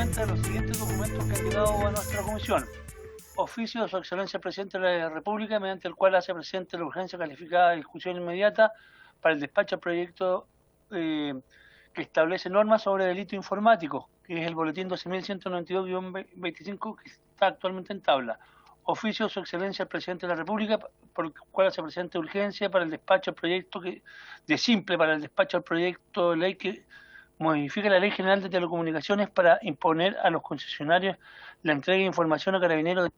cuenta de los siguientes documentos que han llegado a nuestra comisión. Oficio de Su Excelencia el Presidente de la República, mediante el cual hace presente la urgencia calificada de discusión inmediata para el despacho del proyecto que establece normas sobre delito informático, que es el boletín 12.192-25, que está actualmente en tabla. Oficio de Su Excelencia el Presidente de la República, por el cual hace presente urgencia para el despacho del proyecto para el despacho del proyecto de ley que modifica la Ley General de Telecomunicaciones para imponer a los concesionarios la entrega de información a carabineros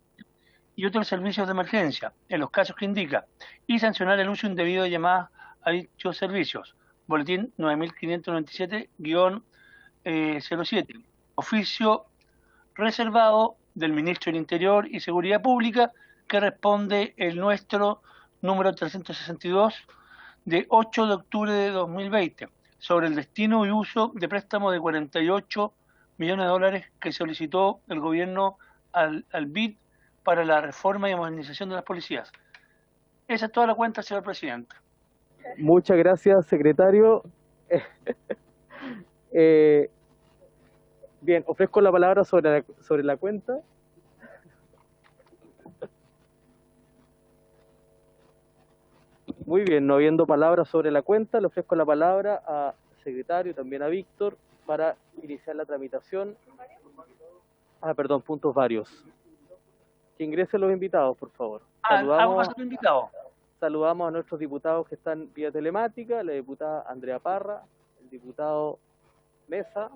y otros servicios de emergencia, en los casos que indica, y sancionar el uso indebido de llamadas a dichos servicios. Boletín 9597-07. Oficio reservado del Ministro del Interior y Seguridad Pública, que responde el nuestro número 362 de 8 de octubre de 2020, sobre el destino y uso de préstamo de 48 millones de dólares que solicitó el gobierno al BID para la reforma y modernización de las policías. Esa es toda la cuenta, señor presidente. Muchas gracias, secretario. Bien, ofrezco la palabra sobre la cuenta. Muy bien, no habiendo palabras sobre la cuenta, le ofrezco la palabra al secretario y también a Víctor para iniciar la tramitación. Puntos varios. Que ingresen los invitados, por favor. Saludamos a nuestros diputados que están vía telemática, la diputada Andrea Parra, el diputado Mesa,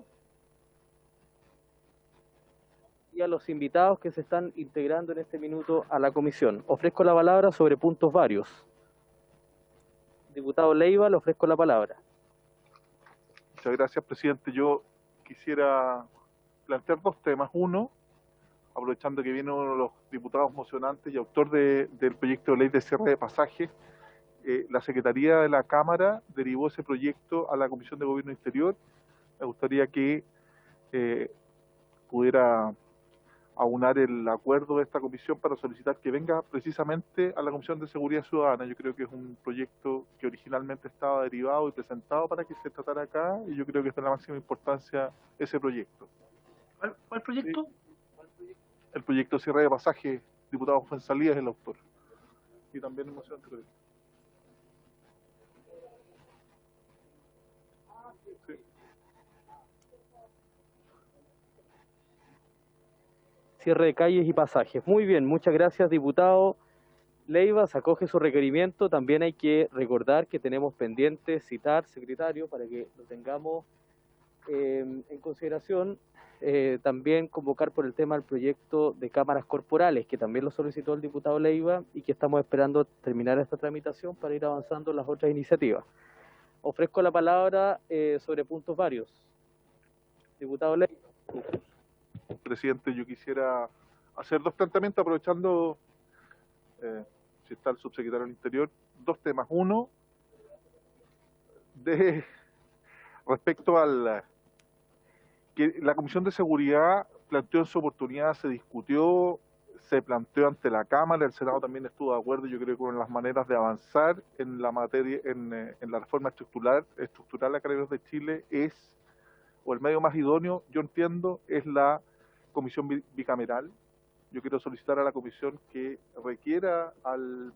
y a los invitados que se están integrando en este minuto a la comisión. Ofrezco la palabra sobre puntos varios. Diputado Leiva, le ofrezco la palabra. Muchas gracias, presidente. Yo quisiera plantear dos temas. Uno, aprovechando que viene uno de los diputados mocionantes y autor del proyecto de ley de cierre de pasajes, la Secretaría de la Cámara derivó ese proyecto a la Comisión de Gobierno Interior. Me gustaría que pudiera aunar el acuerdo de esta comisión para solicitar que venga precisamente a la Comisión de Seguridad Ciudadana. Yo creo que es un proyecto que originalmente estaba derivado y presentado para que se tratara acá, y yo creo que es de la máxima importancia ese proyecto. ¿Cuál proyecto? El proyecto de cierre de pasaje, diputado Fuenzalía es el autor. Y también moción anterior. Sí. Cierre de calles y pasajes. Muy bien, muchas gracias, diputado Leiva. Se acoge su requerimiento. También hay que recordar que tenemos pendiente citar, secretario, para que lo tengamos en consideración. También convocar por el tema del proyecto de cámaras corporales, que también lo solicitó el diputado Leiva y que estamos esperando terminar esta tramitación para ir avanzando en las otras iniciativas. Ofrezco la palabra sobre puntos varios. Diputado Leiva. Presidente, yo quisiera hacer dos planteamientos, aprovechando si está el subsecretario del Interior, dos temas. Uno, respecto al que la Comisión de Seguridad planteó en su oportunidad, se discutió, se planteó ante la Cámara, el Senado también estuvo de acuerdo, yo creo que con las maneras de avanzar en la materia, en la reforma estructural a Carabineros de Chile o el medio más idóneo, yo entiendo, es la comisión bicameral. Yo quiero solicitar a la comisión que requiera al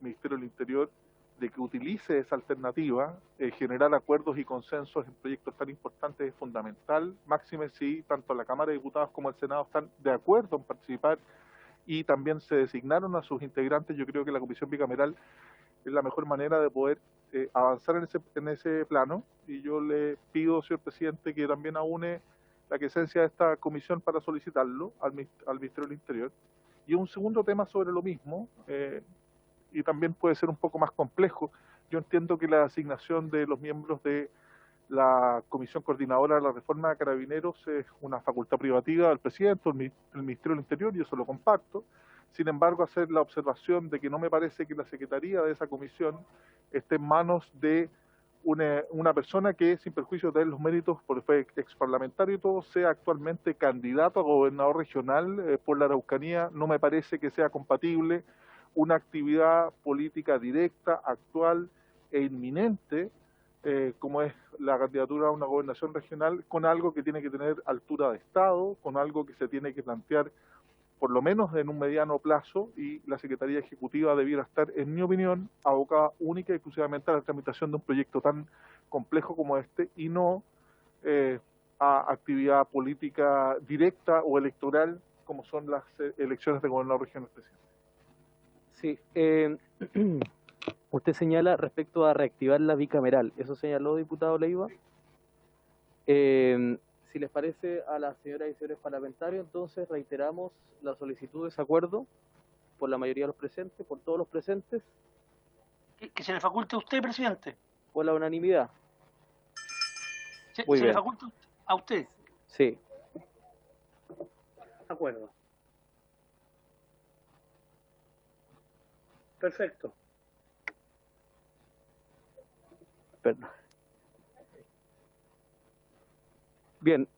Ministerio del Interior de que utilice esa alternativa. Generar acuerdos y consensos en proyectos tan importantes es fundamental, máxime si tanto la Cámara de Diputados como el Senado están de acuerdo en participar y también se designaron a sus integrantes. Yo creo que la comisión bicameral es la mejor manera de poder avanzar en ese plano, y yo le pido, señor presidente, que también aúne la quesencia de esta comisión para solicitarlo al Ministerio del Interior. Y un segundo tema sobre lo mismo, y también puede ser un poco más complejo. Yo entiendo que la asignación de los miembros de la Comisión Coordinadora de la Reforma de Carabineros es una facultad privativa del presidente, del Ministerio del Interior, y eso lo comparto. Sin embargo, hacer la observación de que no me parece que la secretaría de esa comisión esté en manos de una persona que, sin perjuicio de los méritos, porque fue exparlamentario y todo, sea actualmente candidato a gobernador regional por la Araucanía. No me parece que sea compatible una actividad política directa, actual e inminente como es la candidatura a una gobernación regional, con algo que tiene que tener altura de Estado, con algo que se tiene que plantear por lo menos en un mediano plazo, y la Secretaría Ejecutiva debiera estar, en mi opinión, abocada única y exclusivamente a la tramitación de un proyecto tan complejo como este, y no a actividad política directa o electoral como son las elecciones de gobernador regional, presidente. Sí, usted señala respecto a reactivar la bicameral, ¿eso señaló, diputado Leiva? Si les parece a las señoras y señores parlamentarios, entonces reiteramos la solicitud de ese acuerdo por la mayoría de los presentes, por todos los presentes. Que se le faculte a usted, presidente. Por la unanimidad. Se Muy bien. le faculta a usted. Sí. De acuerdo. Perfecto. Perdón. Bien,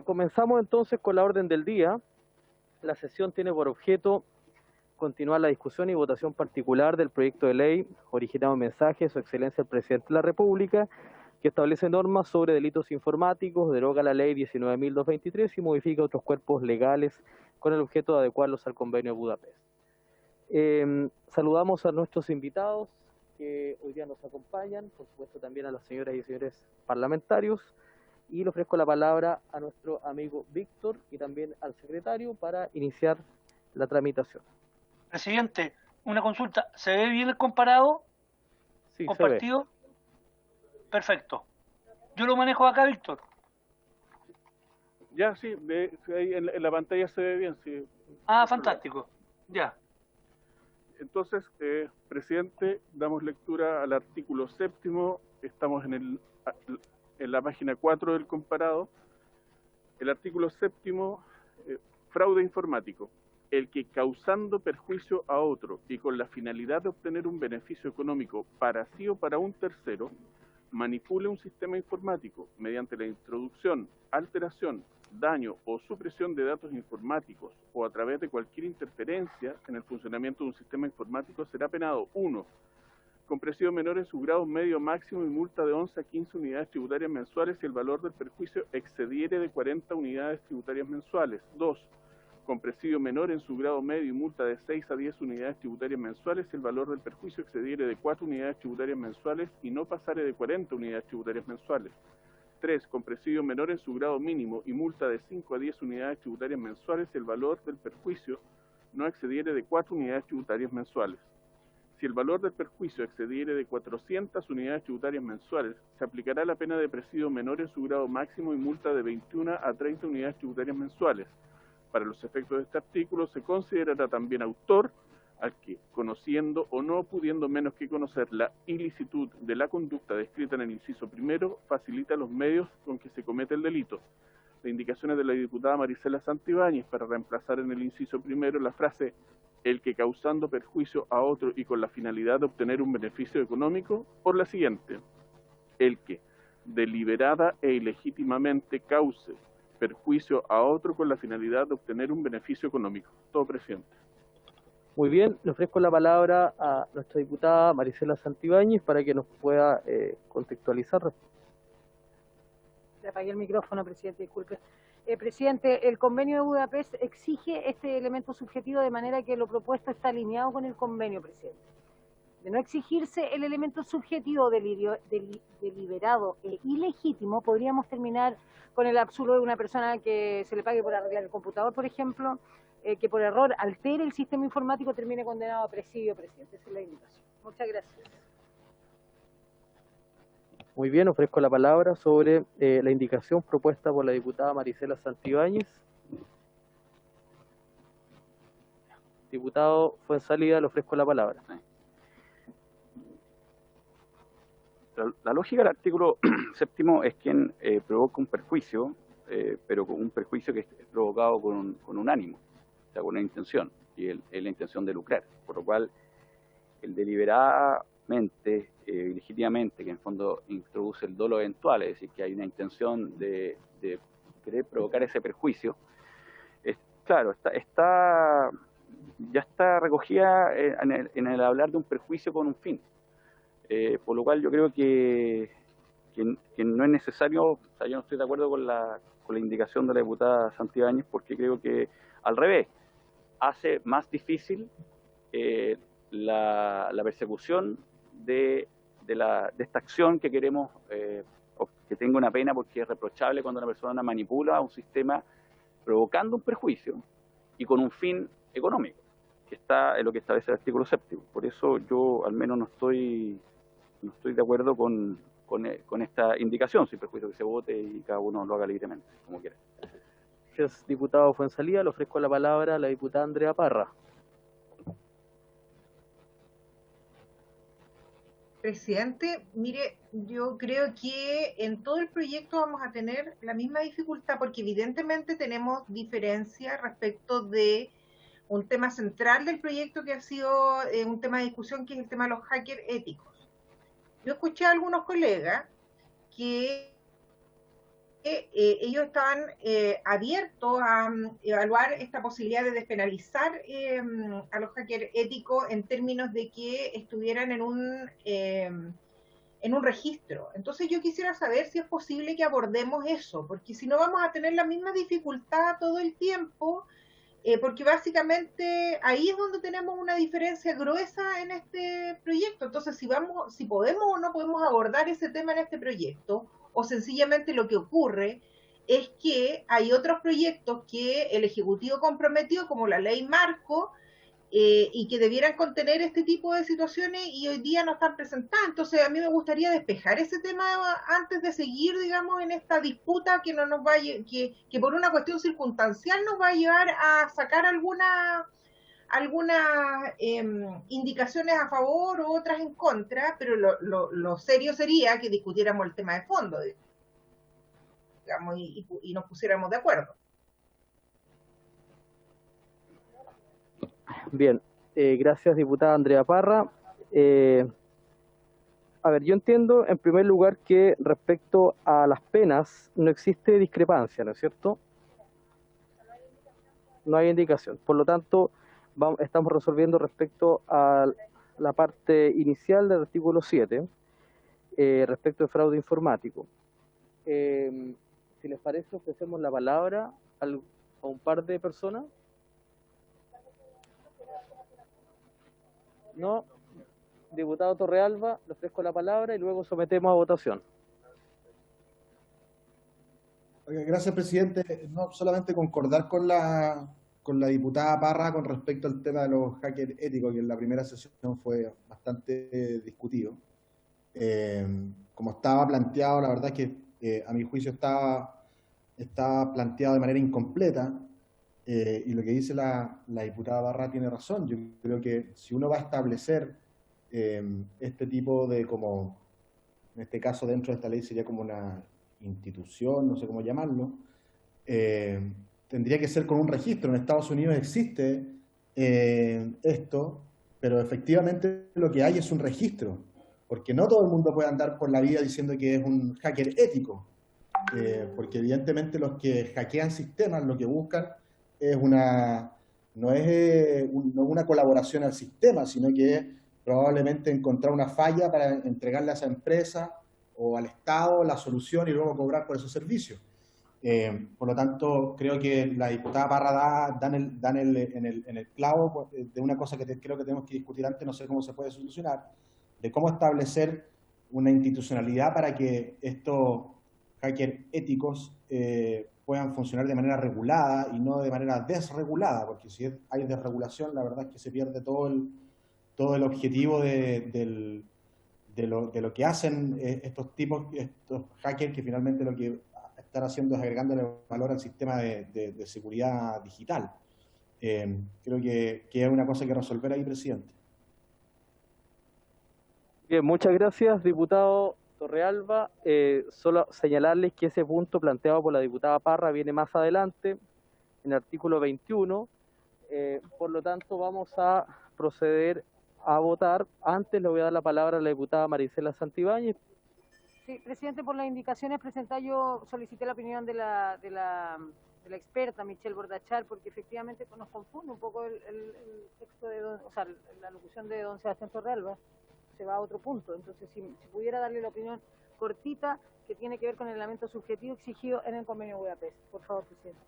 comenzamos entonces con la orden del día. La sesión tiene por objeto continuar la discusión y votación particular del proyecto de ley originado en mensaje de Su Excelencia el Presidente de la República, que establece normas sobre delitos informáticos, deroga la ley 19.223 y modifica otros cuerpos legales con el objeto de adecuarlos al Convenio de Budapest. Saludamos a nuestros invitados que hoy día nos acompañan, por supuesto también a las señoras y señores parlamentarios, y le ofrezco la palabra a nuestro amigo Víctor y también al secretario para iniciar la tramitación. Presidente, una consulta. ¿Se ve bien el comparado? Sí, ¿Compartido? Perfecto. Yo lo manejo acá, Víctor. Ya, sí, ahí en la pantalla se ve bien. Sí. Fantástico. Ya. Entonces, presidente, damos lectura al artículo 7º, estamos en la página 4 del comparado. El artículo 7º, fraude informático. El que causando perjuicio a otro y con la finalidad de obtener un beneficio económico para sí o para un tercero, manipule un sistema informático mediante la introducción, alteración, daño o supresión de datos informáticos o a través de cualquier interferencia en el funcionamiento de un sistema informático, será penado 1. Con presidio menor en su grado medio máximo y multa de 11 a 15 unidades tributarias mensuales si el valor del perjuicio excediere de 40 unidades tributarias mensuales. 2. Con presidio menor en su grado medio y multa de 6 a 10 unidades tributarias mensuales si el valor del perjuicio excediere de 4 unidades tributarias mensuales y no pasare de 40 unidades tributarias mensuales. 3. Con presidio menor en su grado mínimo y multa de 5 a 10 unidades tributarias mensuales si el valor del perjuicio no excediere de 4 unidades tributarias mensuales. Si el valor del perjuicio excediere de 400 unidades tributarias mensuales, se aplicará la pena de presidio menor en su grado máximo y multa de 21 a 30 unidades tributarias mensuales. Para los efectos de este artículo, se considerará también autor al que, conociendo o no pudiendo menos que conocer la ilicitud de la conducta descrita en el inciso primero, facilita los medios con que se comete el delito. Las indicaciones de la diputada Marisela Santibáñez para reemplazar en el inciso primero la frase el que causando perjuicio a otro y con la finalidad de obtener un beneficio económico, por la siguiente: el que deliberada e ilegítimamente cause perjuicio a otro con la finalidad de obtener un beneficio económico. Todo, presidente. Muy bien, le ofrezco la palabra a nuestra diputada Marisela Santibáñez para que nos pueda contextualizar. Le apagué el micrófono, presidente, disculpe. Presidente, el convenio de Budapest exige este elemento subjetivo de manera que lo propuesto está alineado con el convenio, presidente. De no exigirse el elemento subjetivo deliberado e ilegítimo, podríamos terminar con el absurdo de una persona que se le pague por arreglar el computador, por ejemplo, que por error altere el sistema informático, termine condenado a presidio, presidente. Esa es la invitación. Muchas gracias. Muy bien, ofrezco la palabra sobre la indicación propuesta por la diputada Marisela Santibáñez. Diputado Fuenzalida, le ofrezco la palabra. La lógica del artículo 7º es quien provoca un perjuicio, pero con un perjuicio que es provocado con un ánimo, o sea, con una intención, y es la intención de lucrar. Por lo cual, el deliberadamente, legítimamente, que en fondo introduce el dolo eventual, es decir, que hay una intención de querer provocar ese perjuicio, claro, ya está recogida en el hablar de un perjuicio con un fin. Por lo cual yo creo que no es necesario, o sea, yo no estoy de acuerdo con la indicación de la diputada Santibáñez, porque creo que al revés, hace más difícil la persecución de esta acción que queremos, o que tenga una pena, porque es reprochable cuando una persona manipula un sistema provocando un perjuicio y con un fin económico, que está en lo que establece el artículo 7º. Por eso yo al menos no estoy de acuerdo con esta indicación, sin perjuicio que se vote y cada uno lo haga libremente, como quiera. Gracias, diputado Fuenzalía. Le ofrezco la palabra a la diputada Andrea Parra. Presidente, mire, yo creo que en todo el proyecto vamos a tener la misma dificultad, porque evidentemente tenemos diferencias respecto de un tema central del proyecto que ha sido un tema de discusión, que es el tema de los hackers éticos. Yo escuché a algunos colegas que ellos estaban abiertos a evaluar esta posibilidad de despenalizar a los hackers éticos en términos de que estuvieran en un registro. Entonces yo quisiera saber si es posible que abordemos eso, porque si no vamos a tener la misma dificultad todo el tiempo, porque básicamente ahí es donde tenemos una diferencia gruesa en este proyecto. Entonces si podemos o no podemos abordar ese tema en este proyecto, o sencillamente lo que ocurre es que hay otros proyectos que el Ejecutivo comprometió, como la ley marco, y que debieran contener este tipo de situaciones y hoy día no están presentadas. Entonces a mí me gustaría despejar ese tema antes de seguir, digamos, en esta disputa que no nos va que por una cuestión circunstancial nos va a llevar a sacar algunas indicaciones a favor o otras en contra, pero lo serio sería que discutiéramos el tema de fondo, digamos, y nos pusiéramos de acuerdo. Bien, gracias, diputada Andrea Parra. A ver, yo entiendo en primer lugar que respecto a las penas no existe discrepancia, ¿no es cierto? No hay indicación. Por lo tanto, estamos resolviendo respecto a la parte inicial del artículo 7, respecto de fraude informático. Si les parece, ofrecemos la palabra a un par de personas. No, diputado Torrealba, le ofrezco la palabra y luego sometemos a votación. Gracias, presidente. No solamente concordar con la diputada Parra con respecto al tema de los hackers éticos, que en la primera sesión fue bastante discutido. Como estaba planteado, la verdad es que a mi juicio estaba planteado de manera incompleta. Y lo que dice la diputada Parra tiene razón. Yo creo que si uno va a establecer este tipo de, como en este caso dentro de esta ley sería como una institución, no sé cómo llamarlo, tendría que ser con un registro. En Estados Unidos existe esto, pero efectivamente lo que hay es un registro, porque no todo el mundo puede andar por la vida diciendo que es un hacker ético, porque evidentemente los que hackean sistemas lo que buscan no es una colaboración al sistema, sino que es probablemente encontrar una falla para entregarle a esa empresa o al Estado la solución y luego cobrar por esos servicios. Por lo tanto, creo que la diputada Parra da en el clavo de una cosa que creo que tenemos que discutir antes, no sé cómo se puede solucionar, de cómo establecer una institucionalidad para que estos hackers éticos puedan funcionar de manera regulada y no de manera desregulada, porque si hay desregulación, la verdad es que se pierde todo el objetivo de lo que hacen estos hackers, que finalmente lo que están haciendo es agregándole valor al sistema de seguridad digital. Creo que es una cosa que resolver ahí, presidente. Bien, muchas gracias, diputado Torrealba. Solo señalarles que ese punto planteado por la diputada Parra viene más adelante, en el artículo 21. Por lo tanto, vamos a proceder a votar. Antes le voy a dar la palabra a la diputada Marisela Santibáñez. Sí, presidente, por las indicaciones presentadas yo solicité la opinión de la experta Michelle Bordachar, porque efectivamente nos confunde un poco el texto de la locución de don Sebastián Torrealba. se va a otro punto. Entonces, si pudiera darle la opinión cortita que tiene que ver con el elemento subjetivo exigido en el convenio de Budapest. Por favor, presidente.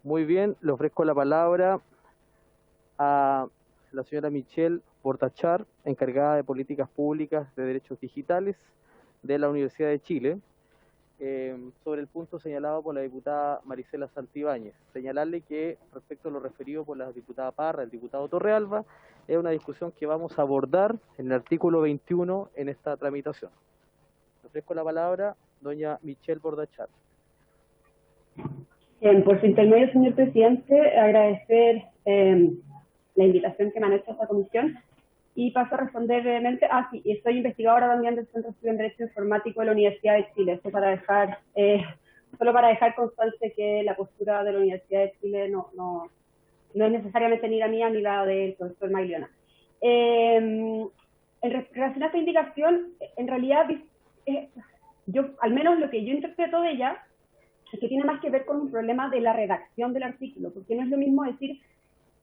Muy bien, le ofrezco la palabra a la señora Michelle Bordachar, encargada de Políticas Públicas de Derechos Digitales de la Universidad de Chile, sobre el punto señalado por la diputada Marisela Santibáñez. Señalarle que respecto a lo referido por la diputada Parra, el diputado Torrealba, es una discusión que vamos a abordar en el artículo 21 en esta tramitación. Le ofrezco la palabra, doña Michelle Bordachar. Bien, por su intermedio, señor presidente, agradecer la invitación que me han hecho a esta comisión y paso a responder brevemente. Sí, estoy investigadora también del Centro de Estudio en Derecho Informático de la Universidad de Chile. Esto para dejar, solo para dejar constancia que la postura de la Universidad de Chile no es necesariamente ni la mía ni la del profesor Magliona. En relación a esta indicación, en realidad, al menos lo que yo interpreto de ella, es que tiene más que ver con un problema de la redacción del artículo, porque no es lo mismo decir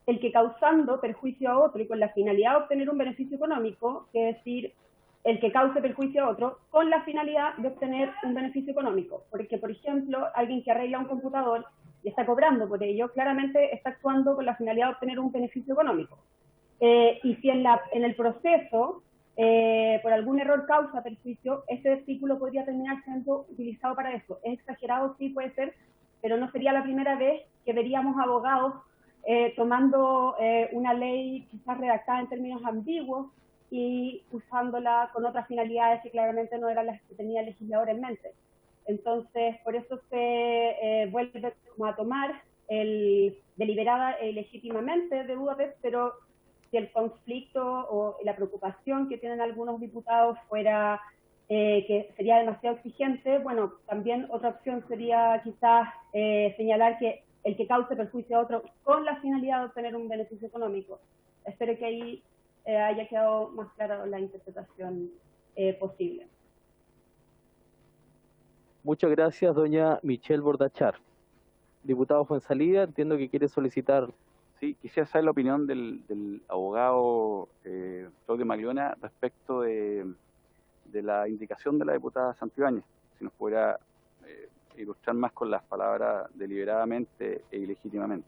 el que causando perjuicio a otro y con la finalidad de obtener un beneficio económico, que decir el que cause perjuicio a otro con la finalidad de obtener un beneficio económico. Porque, por ejemplo, alguien que arregla un computador y está cobrando por ello, claramente está actuando con la finalidad de obtener un beneficio económico. Y si en el proceso, por algún error causa perjuicio, ese artículo podría terminar siendo utilizado para eso. Es exagerado, sí, puede ser, pero no sería la primera vez que veríamos abogados tomando una ley quizás redactada en términos ambiguos y usándola con otras finalidades que claramente no eran las que tenía el legislador en mente. Entonces, por eso se vuelve como a tomar el deliberada e ilegítimamente de Budapest, pero si el conflicto o la preocupación que tienen algunos diputados fuera que sería demasiado exigente, bueno, también otra opción sería quizás señalar que el que cause perjuicio a otro con la finalidad de obtener un beneficio económico. Espero que ahí haya quedado más clara la interpretación posible. Muchas gracias, doña Michelle Bordachar. Diputado Fuenzalida, entiendo que quiere solicitar. Sí, quisiera saber la opinión del abogado Claudio Magliona respecto de la indicación de la diputada Santibáñez. Si nos pudiera ilustrar más con las palabras deliberadamente e ilegítimamente.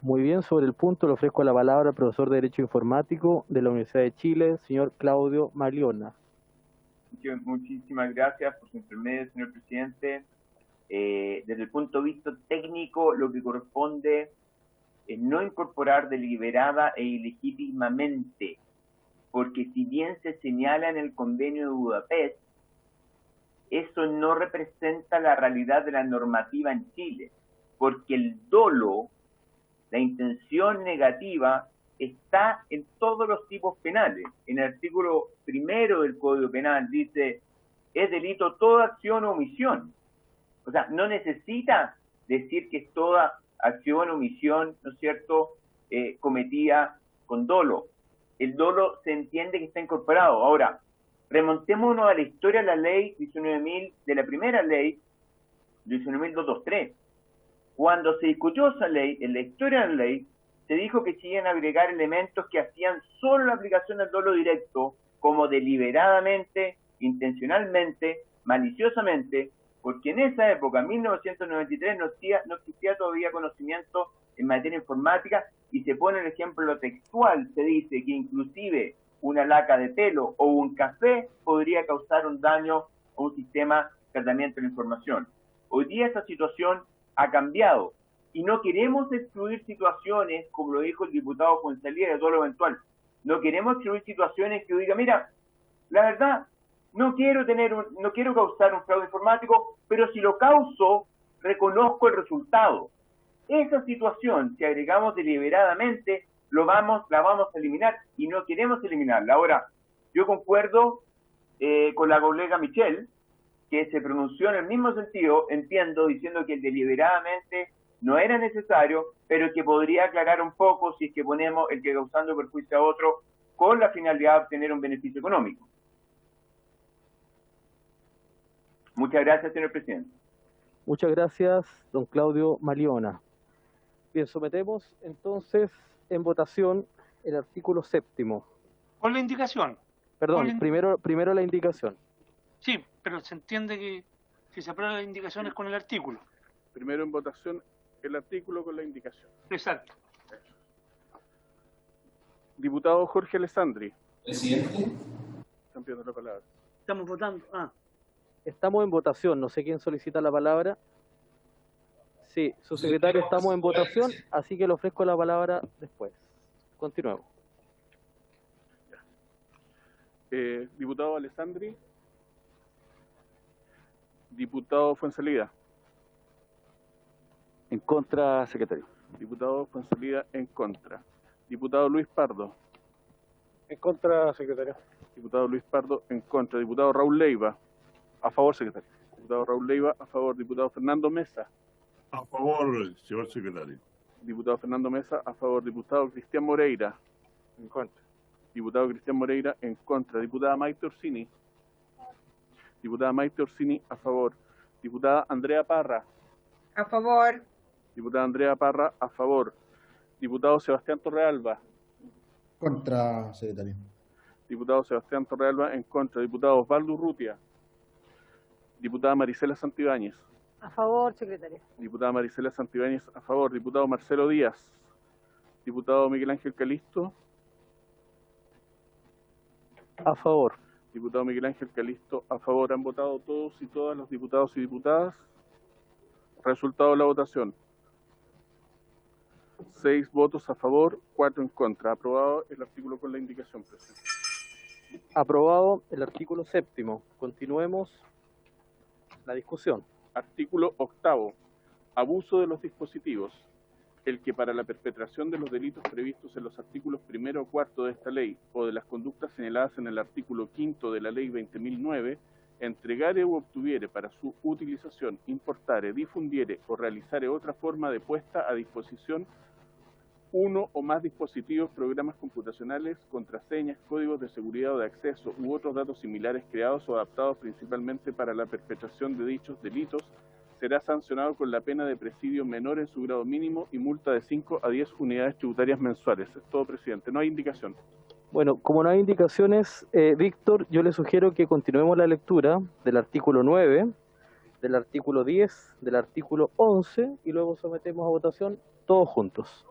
Muy bien, sobre el punto le ofrezco la palabra al profesor de Derecho Informático de la Universidad de Chile, señor Claudio Magliona. Muchísimas gracias por su intermedio, señor presidente. Desde el punto de vista técnico, lo que corresponde es no incorporar deliberada e ilegítimamente, porque si bien se señala en el convenio de Budapest, eso no representa la realidad de la normativa en Chile, porque el dolo, la intención negativa, está en todos los tipos penales. En el artículo 1 del Código Penal dice, es delito toda acción o omisión. O sea, no necesita decir que es toda acción o omisión, ¿no es cierto?, cometida con dolo. El dolo se entiende que está incorporado. Ahora, remontémonos a la historia de la ley 19.000, de la primera ley, 19.223. Cuando se discutió esa ley, en la historia de la ley, se dijo que se iban a agregar elementos que hacían solo la aplicación del dolo directo, como deliberadamente, intencionalmente, maliciosamente, porque en esa época, en 1993, no existía todavía conocimiento en materia informática, y se pone el ejemplo textual, se dice que inclusive una laca de pelo o un café podría causar un daño a un sistema de tratamiento de la información. Hoy día esa situación ha cambiado y no queremos excluir situaciones, como lo dijo el diputado Fuenzalida, de todo lo eventual. No queremos excluir situaciones que diga, mira, la verdad, no quiero causar un fraude informático, pero si lo causo, reconozco el resultado. Esa situación, si agregamos deliberadamente, la vamos a eliminar y no queremos eliminarla. Ahora, yo concuerdo con la colega Michelle, que se pronunció en el mismo sentido, entiendo, diciendo que deliberadamente no era necesario, pero que podría aclarar un poco si es que ponemos el que causando perjuicio a otro con la finalidad de obtener un beneficio económico. Muchas gracias, señor presidente. Muchas gracias, don Claudio Magliona. Bien, sometemos entonces en votación el artículo 7º. Con la indicación. Perdón, primero la indicación. Sí, pero se entiende que si se aprueban las indicaciones con el artículo. Primero en votación el artículo con la indicación. Exacto. Diputado Jorge Alessandri. Presidente. Están pidiendo la palabra. Estamos votando. Estamos en votación, no sé quién solicita la palabra. Sí, su secretario, estamos en votación, así que le ofrezco la palabra después. Continuemos. Diputado Alessandri. Diputado Fuenzalida. En contra, secretario. Diputado Fuenzalida en contra. Diputado Luis Pardo. En contra, secretario. Diputado Luis Pardo en contra. Diputado Raúl Leiva. A favor, secretario. Diputado Raúl Leiva a favor. Diputado Fernando Mesa. A favor, señor secretario. Diputado Fernando Mesa a favor. Diputado Cristian Moreira. En contra. Diputado Cristian Moreira en contra. Diputada Maite Orsini. Diputada Maite Orsini a favor. Diputada Andrea Parra. A favor. Diputada Andrea Parra a favor. Diputado Sebastián Torrealba. Contra, secretario. Diputado Sebastián Torrealba en contra. Diputado Osvaldo Urrutia. Diputada Marisela Santibáñez. A favor, secretario. Diputada Marisela Santibáñez a favor. Diputado Marcelo Díaz. Diputado Miguel Ángel Calisto. A favor. Diputado Miguel Ángel Calisto a favor. ¿Han votado todos y todas los diputados y diputadas? Resultado de la votación. 6 votos a favor, 4 en contra. Aprobado el artículo con la indicación, presidente. Aprobado el artículo 7º. Continuemos la discusión. Artículo 8º. Abuso de los dispositivos. El que para la perpetración de los delitos previstos en los artículos 1 o 4 de esta ley o de las conductas señaladas en el artículo 5 de la ley 20.009 entregare u obtuviere para su utilización, importare, difundiere o realizare otra forma de puesta a disposición uno o más dispositivos, programas computacionales, contraseñas, códigos de seguridad o de acceso u otros datos similares creados o adaptados principalmente para la perpetración de dichos delitos, será sancionado con la pena de presidio menor en su grado mínimo y multa de 5 a 10 unidades tributarias mensuales. Es todo, presidente. No hay indicación. Bueno, como no hay indicaciones, Víctor, yo le sugiero que continuemos la lectura del artículo 9, del artículo 10, del artículo 11 y luego sometemos a votación todos juntos.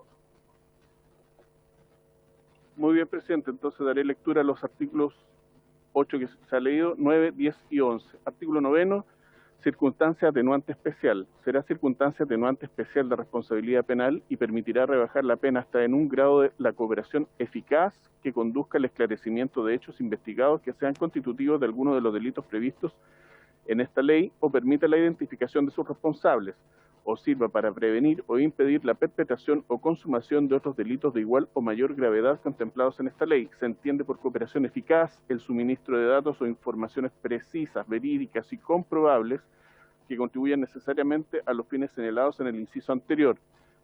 Muy bien, presidente. Entonces daré lectura a los artículos 8 que se ha leído, 9, 10 y 11. Artículo 9. Circunstancia atenuante especial. Será circunstancia atenuante especial de responsabilidad penal y permitirá rebajar la pena hasta en un grado de la cooperación eficaz que conduzca al esclarecimiento de hechos investigados que sean constitutivos de alguno de los delitos previstos en esta ley o permita la identificación de sus responsables o sirva para prevenir o impedir la perpetración o consumación de otros delitos de igual o mayor gravedad contemplados en esta ley. Se entiende por cooperación eficaz el suministro de datos o informaciones precisas, verídicas y comprobables que contribuyan necesariamente a los fines señalados en el inciso anterior.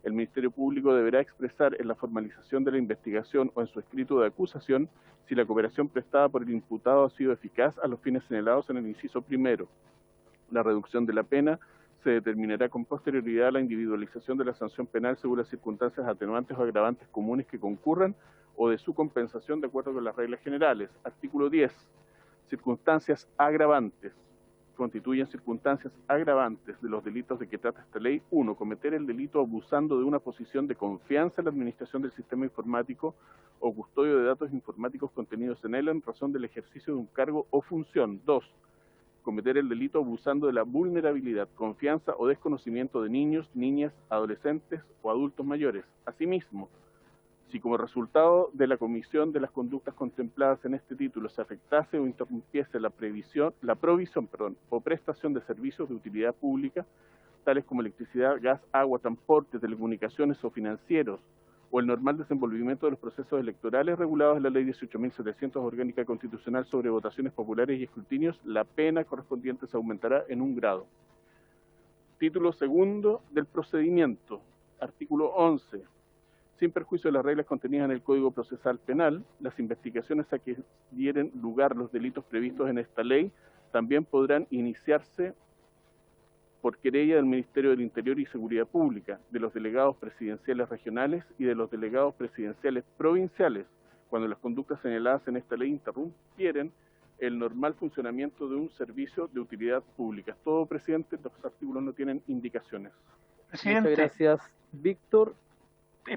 El Ministerio Público deberá expresar en la formalización de la investigación o en su escrito de acusación si la cooperación prestada por el imputado ha sido eficaz a los fines señalados en el inciso primero. La reducción de la pena se determinará con posterioridad a la individualización de la sanción penal según las circunstancias atenuantes o agravantes comunes que concurran o de su compensación de acuerdo con las reglas generales. Artículo 10. Circunstancias agravantes. Constituyen circunstancias agravantes de los delitos de que trata esta ley. 1. Cometer el delito abusando de una posición de confianza en la administración del sistema informático o custodio de datos informáticos contenidos en él en razón del ejercicio de un cargo o función. 2. Cometer el delito abusando de la vulnerabilidad, confianza o desconocimiento de niños, niñas, adolescentes o adultos mayores. Asimismo, si como resultado de la comisión de las conductas contempladas en este título se afectase o interrumpiese la provisión o prestación de servicios de utilidad pública, tales como electricidad, gas, agua, transporte, telecomunicaciones o financieros, o el normal desenvolvimiento de los procesos electorales regulados en la Ley 18.700 Orgánica Constitucional sobre votaciones populares y escrutinios, la pena correspondiente se aumentará en 1 grado. Título segundo del procedimiento. Artículo 11. Sin perjuicio de las reglas contenidas en el Código Procesal Penal, las investigaciones a que dieren lugar los delitos previstos en esta ley también podrán iniciarse por querella del Ministerio del Interior y Seguridad Pública, de los delegados presidenciales regionales y de los delegados presidenciales provinciales, cuando las conductas señaladas en esta ley interrumpieren el normal funcionamiento de un servicio de utilidad pública. Todo, presidente, los artículos no tienen indicaciones. Presidente, Muchas gracias, Víctor.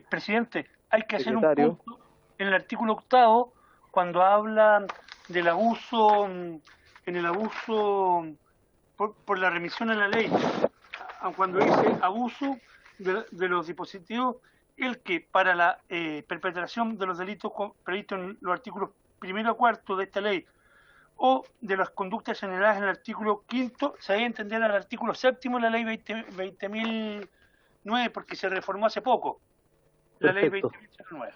Presidente, hay que hacer un Secretario. punto en el artículo 8 cuando habla del abuso, en el abuso por la remisión a la ley, cuando dice abuso de los dispositivos, el que para la perpetración de los delitos previstos en los artículos 1 a 4 de esta ley o de las conductas señaladas en el artículo 5 se debe entender al artículo 7 de la ley 20.009 porque se reformó hace poco la ley Perfecto. 20.009.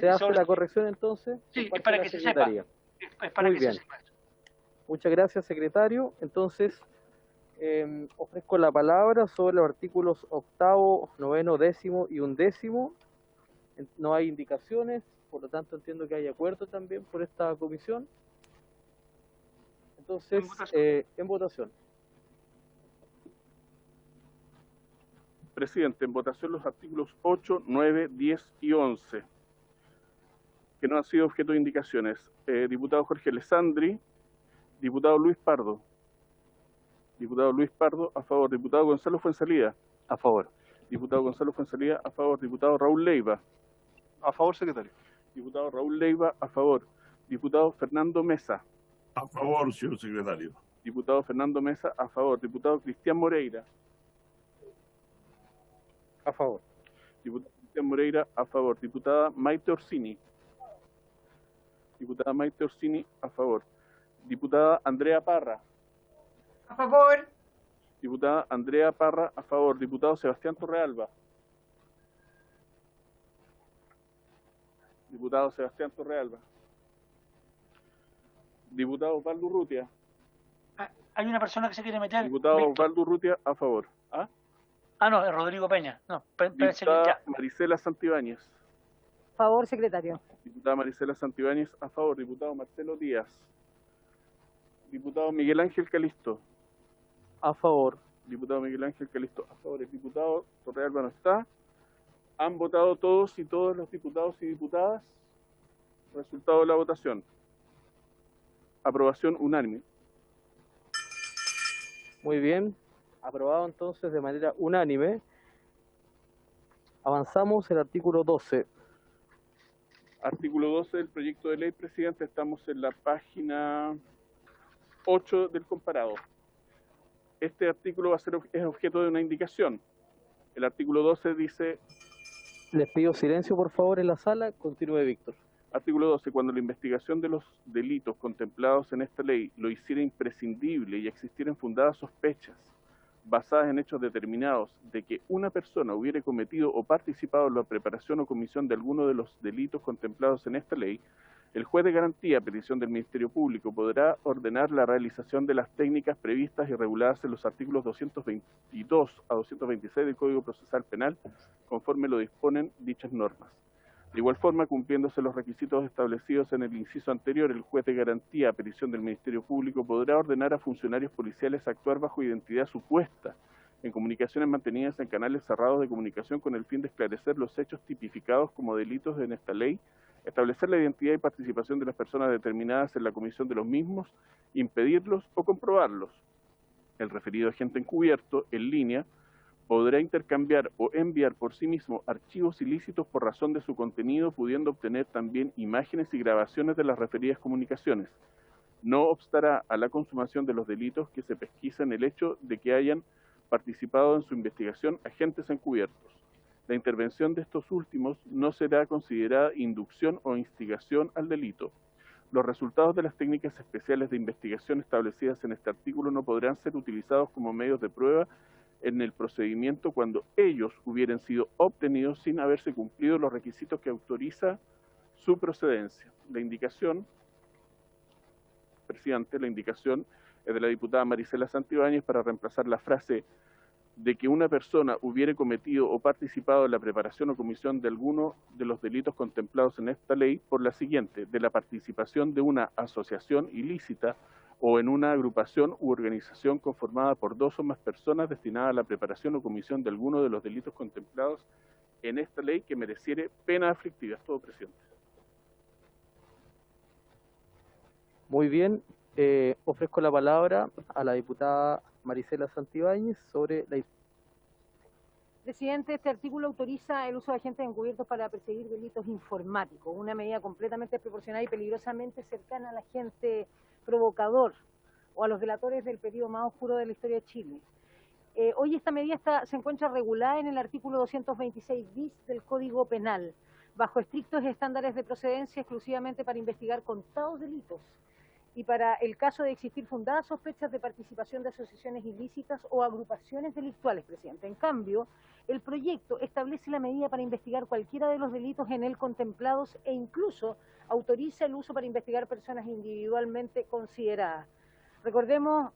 ¿Se hace la corrección entonces? Sí, por es parte para de la que se Secretaría. sepa. Es para Muy que bien. se sepa. Muchas gracias, secretario. Entonces, ofrezco la palabra sobre los artículos 8º, 9º, 10º y 11º. No hay indicaciones, por lo tanto entiendo que hay acuerdo también por esta comisión. Entonces, en votación. Presidente, en votación los artículos 8, 9, 10 y 11, que no han sido objeto de indicaciones. Diputado Jorge Alessandri, diputado Luis Pardo. Diputado Luis Pardo, a favor. Diputado Gonzalo Fuenzalía. A favor. Diputado Gonzalo Fuenzalía, a favor. Diputado Raúl Leiva. A favor, secretario. Diputado Raúl Leiva, a favor. Diputado Fernando Mesa. A favor, señor secretario. Diputado Fernando Mesa, a favor. Diputado Cristian Moreira. A favor. Diputado Cristian Moreira, a favor. Diputada Maite Orsini. Diputada Maite Orsini, a favor. Diputada Andrea Parra. A favor. Diputada Andrea Parra, a favor. Diputado Sebastián Torrealba. Diputado Sebastián Torrealba. Diputado Osvaldo Urrutia. Hay una persona que se quiere meter. Diputado Víctor. Osvaldo Urrutia, a favor. ¿Ah? No, es Rodrigo Peña. No, parece que Diputada ya. Marisela Santibáñez. Favor, secretario. Diputada Marisela Santibáñez, a favor. Diputado Marcelo Díaz. Diputado Miguel Ángel Calisto. A favor. Diputado Miguel Ángel Calisto, a favor. El diputado Torrealba no está. Han votado todos y todos los diputados y diputadas. Resultado de la votación. Aprobación unánime. Muy bien. Aprobado entonces de manera unánime. Avanzamos el artículo 12. Artículo 12 del proyecto de ley, presidente. Estamos en la página 8 del comparado. Este artículo es objeto de una indicación. El artículo 12 dice... Les pido silencio, por favor, en la sala. Continúe, Víctor. Artículo 12. Cuando la investigación de los delitos contemplados en esta ley lo hiciera imprescindible y existieran fundadas sospechas basadas en hechos determinados de que una persona hubiera cometido o participado en la preparación o comisión de alguno de los delitos contemplados en esta ley, el juez de garantía, a petición del Ministerio Público, podrá ordenar la realización de las técnicas previstas y reguladas en los artículos 222 a 226 del Código Procesal Penal, conforme lo disponen dichas normas. De igual forma, cumpliéndose los requisitos establecidos en el inciso anterior, el juez de garantía, a petición del Ministerio Público, podrá ordenar a funcionarios policiales actuar bajo identidad supuesta en comunicaciones mantenidas en canales cerrados de comunicación con el fin de esclarecer los hechos tipificados como delitos en esta ley, establecer la identidad y participación de las personas determinadas en la comisión de los mismos, impedirlos o comprobarlos. El referido agente encubierto, en línea, podrá intercambiar o enviar por sí mismo archivos ilícitos por razón de su contenido, pudiendo obtener también imágenes y grabaciones de las referidas comunicaciones. No obstará a la consumación de los delitos que se pesquisen el hecho de que hayan participado en su investigación agentes encubiertos. La intervención de estos últimos no será considerada inducción o instigación al delito. Los resultados de las técnicas especiales de investigación establecidas en este artículo no podrán ser utilizados como medios de prueba en el procedimiento cuando ellos hubieran sido obtenidos sin haberse cumplido los requisitos que autoriza su procedencia. La indicación, presidente, la indicación es de la diputada Marisela Santibáñez para reemplazar la frase de que una persona hubiere cometido o participado en la preparación o comisión de alguno de los delitos contemplados en esta ley por la siguiente: de la participación de una asociación ilícita o en una agrupación u organización conformada por 2 o más personas destinada a la preparación o comisión de alguno de los delitos contemplados en esta ley que mereciere pena aflictiva. Es todo, presidente. Muy bien, ofrezco la palabra a la diputada Marisela Santibáñez sobre la... Presidente, este artículo autoriza el uso de agentes encubiertos para perseguir delitos informáticos, una medida completamente desproporcionada y peligrosamente cercana al agente provocador o a los delatores del periodo más oscuro de la historia de Chile. Hoy esta medida se encuentra regulada en el artículo 226 bis del Código Penal, bajo estrictos estándares de procedencia exclusivamente para investigar contados delitos y para el caso de existir fundadas sospechas de participación de asociaciones ilícitas o agrupaciones delictuales, presidente. En cambio, el proyecto establece la medida para investigar cualquiera de los delitos en él contemplados e incluso autoriza el uso para investigar personas individualmente consideradas. Recordemos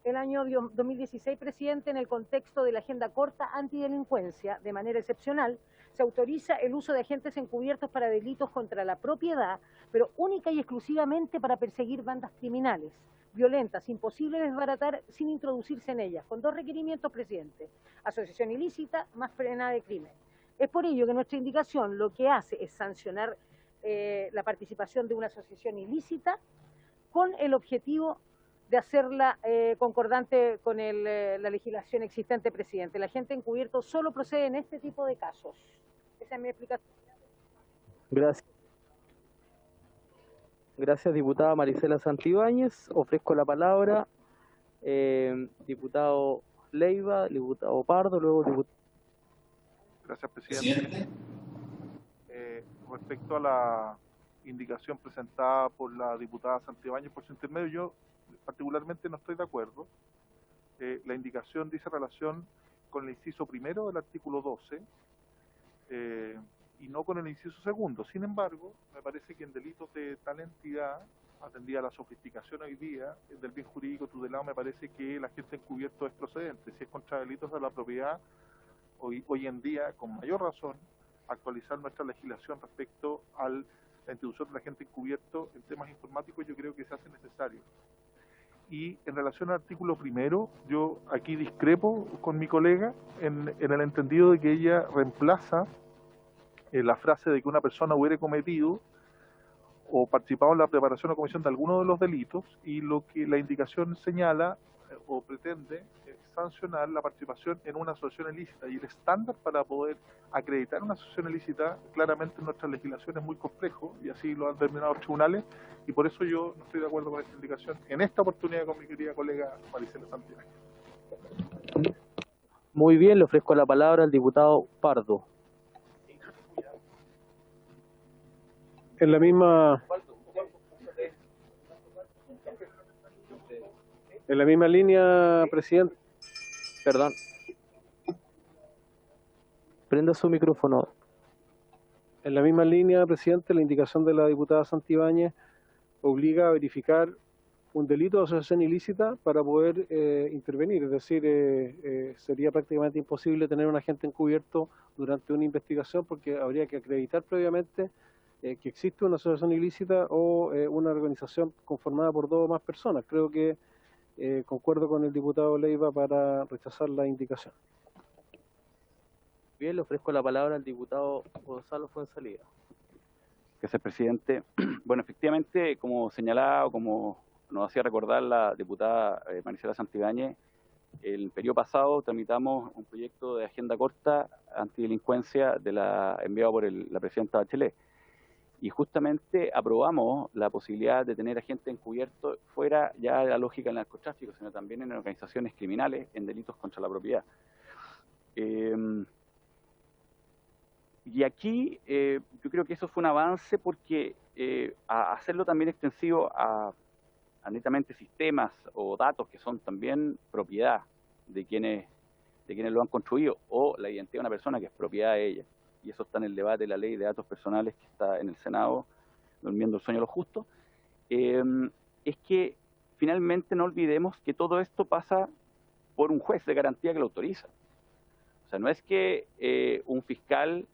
el año 2016, presidente, en el contexto de la agenda corta antidelincuencia, de manera excepcional, se autoriza el uso de agentes encubiertos para delitos contra la propiedad, pero única y exclusivamente para perseguir bandas criminales, violentas, imposibles de desbaratar sin introducirse en ellas, con 2 requerimientos, presidente: asociación ilícita más pena de crimen. Es por ello que nuestra indicación lo que hace es sancionar la participación de una asociación ilícita con el objetivo de hacerla concordante con la legislación existente, presidente. El agente encubierto solo procede en este tipo de casos. Esa es mi explicación. Gracias. Gracias, diputada Marisela Santibáñez. Ofrezco la palabra, diputado Leiva, diputado Pardo, luego diputado... Gracias, presidente. Respecto a la indicación presentada por la diputada Santibáñez por su intermedio, yo particularmente no estoy de acuerdo. La indicación dice relación con el inciso primero del artículo 12 y no con el inciso segundo. Sin embargo, me parece que en delitos de tal entidad, atendida a la sofisticación hoy día del bien jurídico tutelado, me parece que el agente encubierto es procedente. Si es contra delitos de la propiedad, hoy en día, con mayor razón, actualizar nuestra legislación respecto a la institución del agente encubierto en temas informáticos, yo creo que se hace necesario. Y en relación al artículo primero, yo aquí discrepo con mi colega en el entendido de que ella reemplaza la frase de que una persona hubiera cometido o participado en la preparación o comisión de alguno de los delitos, y lo que la indicación señala o pretende sancionar la participación en una asociación ilícita, y el estándar para poder acreditar una asociación ilícita claramente en nuestra legislación es muy complejo, y así lo han determinado los tribunales, y por eso yo no estoy de acuerdo con esta indicación en esta oportunidad con mi querida colega Marisela Santibáñez. Muy bien, le ofrezco la palabra al diputado Pardo. En la misma línea, presidente. Perdón. Prenda su micrófono. En la misma línea, presidente, la indicación de la diputada Santibáñez obliga a verificar un delito de asociación ilícita para poder intervenir. Es decir, sería prácticamente imposible tener un agente encubierto durante una investigación, porque habría que acreditar previamente que existe una asociación ilícita o una organización conformada por 2 o más personas. Creo que concuerdo con el diputado Leiva para rechazar la indicación. Bien, le ofrezco la palabra al diputado Gonzalo Fuenzalida. Gracias, presidente. Bueno, efectivamente, como señalaba, como nos hacía recordar la diputada Marisela Santibáñez, el periodo pasado tramitamos un proyecto de agenda corta antidelincuencia enviado por la presidenta Bachelet. Y justamente aprobamos la posibilidad de tener agentes encubiertos fuera ya de la lógica del narcotráfico, sino también en organizaciones criminales, en delitos contra la propiedad. Y aquí yo creo que eso fue un avance, porque a hacerlo también extensivo a netamente sistemas o datos que son también propiedad de quienes lo han construido, o la identidad de una persona que es propiedad de ella. Y eso está en el debate de la ley de datos personales que está en el Senado, durmiendo el sueño de los justos, es que finalmente no olvidemos que todo esto pasa por un juez de garantía que lo autoriza. O sea, no es que un fiscal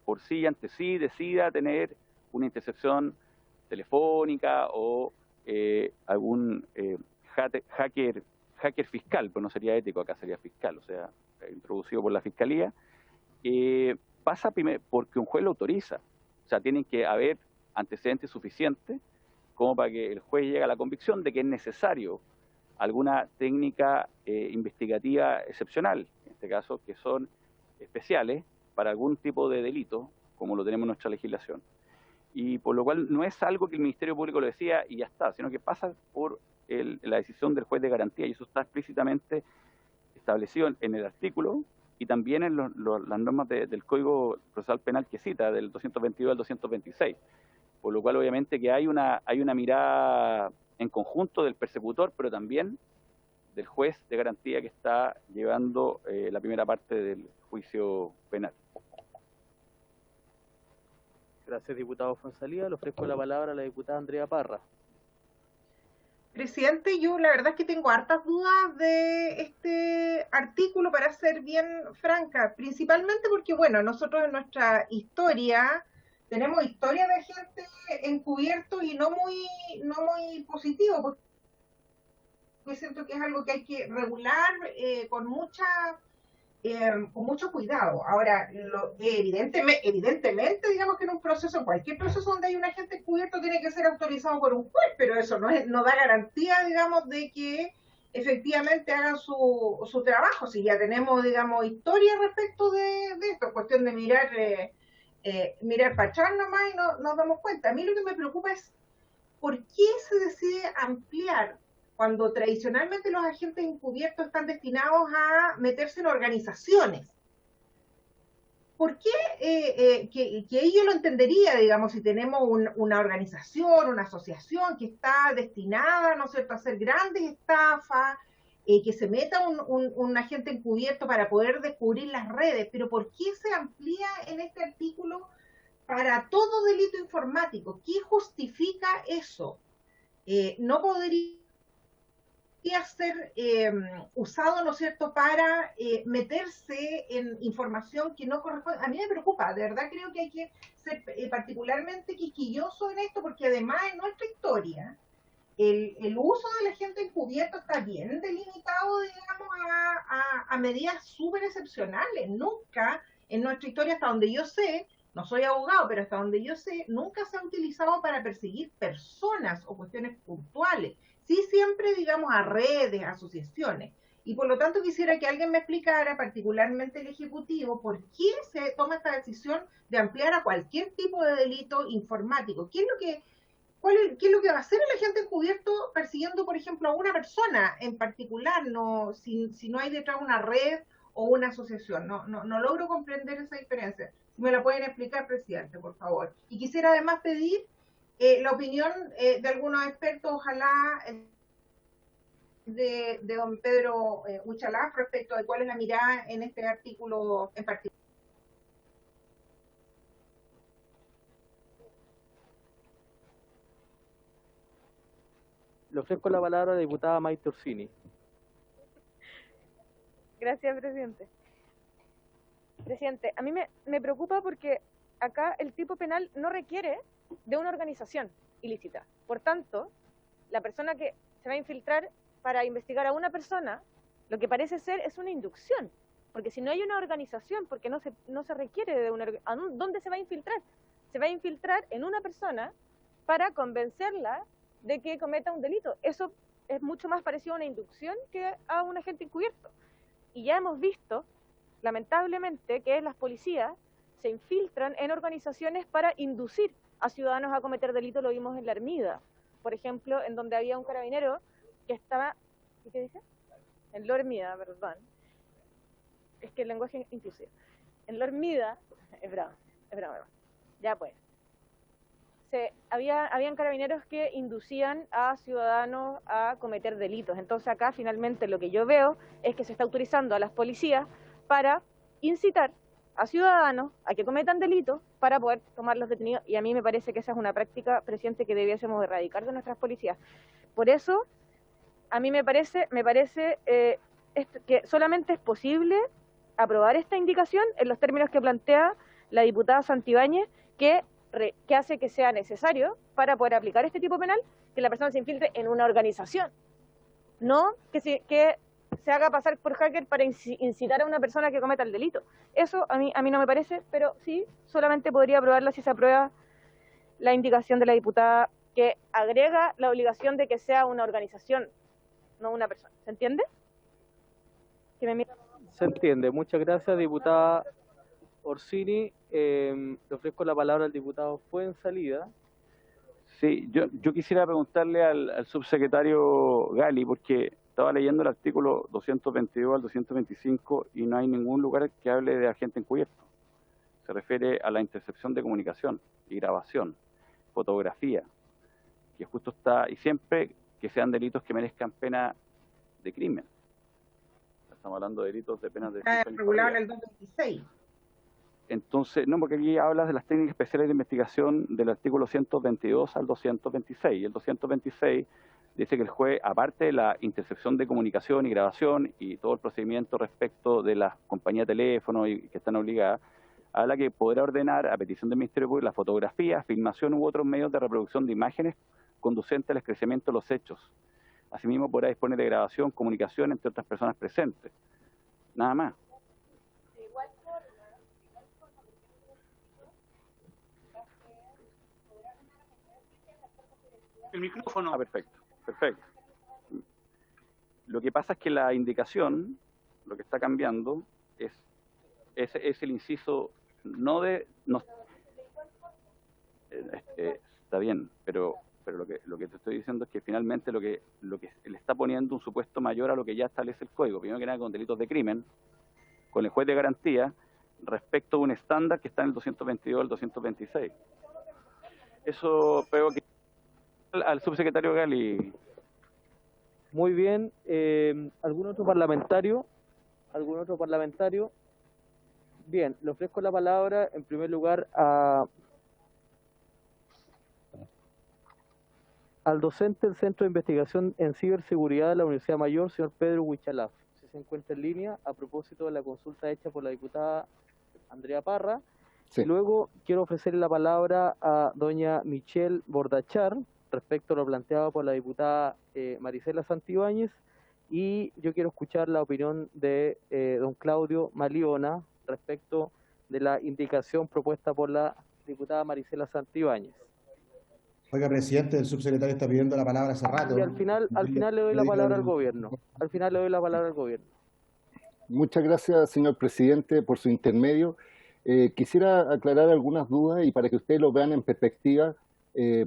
por sí, ante sí, decida tener una intercepción telefónica o algún hacker fiscal, pues no sería ético, acá sería fiscal, o sea, introducido por la Fiscalía, pasa primero porque un juez lo autoriza. O sea, tienen que haber antecedentes suficientes como para que el juez llegue a la convicción de que es necesario alguna técnica investigativa excepcional, en este caso, que son especiales para algún tipo de delito, como lo tenemos en nuestra legislación. Y por lo cual no es algo que el Ministerio Público lo decía y ya está, sino que pasa por la decisión del juez de garantía, y eso está explícitamente establecido en el artículo y también en las normas del Código Procesal Penal que cita, del 222 al 226. Por lo cual, obviamente, que hay una mirada en conjunto del persecutor, pero también del juez de garantía que está llevando la primera parte del juicio penal. Gracias, diputado Fonsalía. Le ofrezco la palabra a la diputada Andrea Parra. Presidente, yo la verdad es que tengo hartas dudas de este artículo, para ser bien franca, principalmente porque, bueno, nosotros en nuestra historia tenemos historia de gente encubierto y no muy positivo, porque siento que es algo que hay que regular con mucho cuidado. Ahora, evidentemente, digamos que en un proceso, en cualquier proceso donde hay un agente encubierto, tiene que ser autorizado por un juez, pero eso no da garantía, digamos, de que efectivamente hagan su trabajo. Si ya tenemos, digamos, historia respecto de esto, es cuestión de mirar para atrás nomás y nos damos cuenta. A mí lo que me preocupa es por qué se decide ampliar cuando tradicionalmente los agentes encubiertos están destinados a meterse en organizaciones. ¿Por qué? Que yo lo entendería, digamos, si tenemos una organización, una asociación que está destinada, ¿no es cierto?, a hacer grandes estafas, que se meta un agente encubierto para poder descubrir las redes, pero ¿por qué se amplía en este artículo para todo delito informático? ¿Qué justifica eso? No podría ser usado, ¿no es cierto?, para meterse en información que no corresponde. A mí me preocupa, de verdad creo que hay que ser particularmente quisquilloso en esto, porque además en nuestra historia el uso del agente encubierto está bien delimitado, digamos, a medidas súper excepcionales. Nunca en nuestra historia, hasta donde yo sé, no soy abogado, pero hasta donde yo sé, nunca se ha utilizado para perseguir personas o cuestiones puntuales. Sí, siempre, digamos, a redes, asociaciones. Y por lo tanto quisiera que alguien me explicara, particularmente el Ejecutivo, por qué se toma esta decisión de ampliar a cualquier tipo de delito informático. ¿Qué es lo que va a hacer el agente encubierto persiguiendo, por ejemplo, a una persona en particular, si no hay detrás una red o una asociación? No logro comprender esa diferencia. Si me la pueden explicar, presidente, por favor. Y quisiera además pedir la opinión de algunos expertos, ojalá de don Pedro Huchalaf, respecto de cuál es la mirada en este artículo en particular. Le ofrezco la palabra a la diputada Maite Orsini. Gracias, presidente. Presidente, a mí me preocupa porque acá el tipo penal no requiere de una organización ilícita. Por tanto, la persona que se va a infiltrar para investigar a una persona, lo que parece ser es una inducción. Porque si no hay una organización, porque no se requiere de una organización, ¿dónde se va a infiltrar? Se va a infiltrar en una persona para convencerla de que cometa un delito. Eso es mucho más parecido a una inducción que a un agente encubierto. Y ya hemos visto, lamentablemente, que las policías se infiltran en organizaciones para inducir a ciudadanos a cometer delitos. Lo vimos en La Hermida, por ejemplo, en donde había un carabinero que estaba... ¿Qué dice? En La Hermida, perdón. Es que el lenguaje es inclusivo. En La Hermida... Es bravo. Ya pues. Habían carabineros que inducían a ciudadanos a cometer delitos. Entonces acá finalmente lo que yo veo es que se está autorizando a las policías para incitar a ciudadanos a que cometan delitos para poder tomarlos detenidos, y a mí me parece que esa es una práctica, presidente, que debiésemos erradicar de nuestras policías. Por eso, a mí me parece que solamente es posible aprobar esta indicación en los términos que plantea la diputada Santibáñez, que hace que sea necesario para poder aplicar este tipo penal, que la persona se infiltre en una organización, no que se haga pasar por hacker para incitar a una persona que cometa el delito. Eso a mí no me parece, pero sí, solamente podría aprobarla si se aprueba la indicación de la diputada que agrega la obligación de que sea una organización, no una persona. ¿Se entiende? Se entiende. Muchas gracias, diputada Orsini. Le ofrezco la palabra al diputado Fuenzalida. Sí, yo quisiera preguntarle al subsecretario Gali, porque estaba leyendo el artículo 222 al 225 y no hay ningún lugar que hable de agente encubierto. Se refiere a la intercepción de comunicación y grabación, fotografía, que justo está, y siempre que sean delitos que merezcan pena de crimen. Estamos hablando de delitos de penas de... Está regulado en el 226. Entonces, no, porque aquí hablas de las técnicas especiales de investigación del artículo 122 al 226. Y el 226 dice que el juez, aparte de la intercepción de comunicación y grabación y todo el procedimiento respecto de las compañías de teléfono y que están obligadas, habla que podrá ordenar, a petición del Ministerio Público, la fotografía, filmación u otros medios de reproducción de imágenes conducentes al esclarecimiento de los hechos. Asimismo, podrá disponer de grabación, comunicación entre otras personas presentes. Nada más. El micrófono. Perfecto, perfecto. Lo que pasa es que la indicación, lo que está cambiando, es el inciso no de... No, está bien, pero lo que te estoy diciendo es que finalmente lo que le está poniendo un supuesto mayor a lo que ya establece el código, primero que nada con delitos de crimen, con el juez de garantía, respecto a un estándar que está en el 222 al 226. Eso creo que al subsecretario Gali. Muy bien. ¿Algún otro parlamentario? ¿Algún otro parlamentario? Bien, le ofrezco la palabra en primer lugar al docente del Centro de Investigación en Ciberseguridad de la Universidad Mayor, señor Pedro Huichalaf, si se encuentra en línea a propósito de la consulta hecha por la diputada Andrea Parra. Sí. Y luego quiero ofrecerle la palabra a doña Michelle Bordachar respecto a lo planteado por la diputada Marisela Santibáñez, y yo quiero escuchar la opinión de don Claudio Maliona respecto de la indicación propuesta por la diputada Marisela Santibáñez. Oiga, presidente, el subsecretario está pidiendo la palabra hace rato. Y al final le doy la palabra al gobierno. Al final le doy la palabra al gobierno. Muchas gracias, señor presidente, por su intermedio. Quisiera aclarar algunas dudas y para que ustedes lo vean en perspectiva,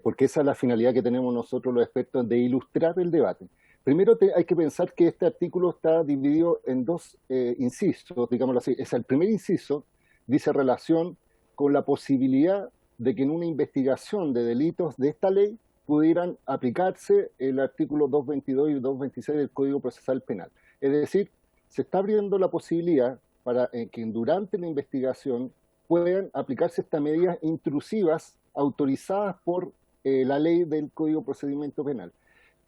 porque esa es la finalidad que tenemos nosotros los expertos, de ilustrar el debate. Primero hay que pensar que este artículo está dividido en dos incisos, digámoslo así. Es el primer inciso, dice relación con la posibilidad de que en una investigación de delitos de esta ley pudieran aplicarse el artículo 222 y 226 del Código Procesal Penal. Es decir, se está abriendo la posibilidad para que durante la investigación puedan aplicarse estas medidas intrusivas autorizadas por la ley del Código Procedimiento Penal.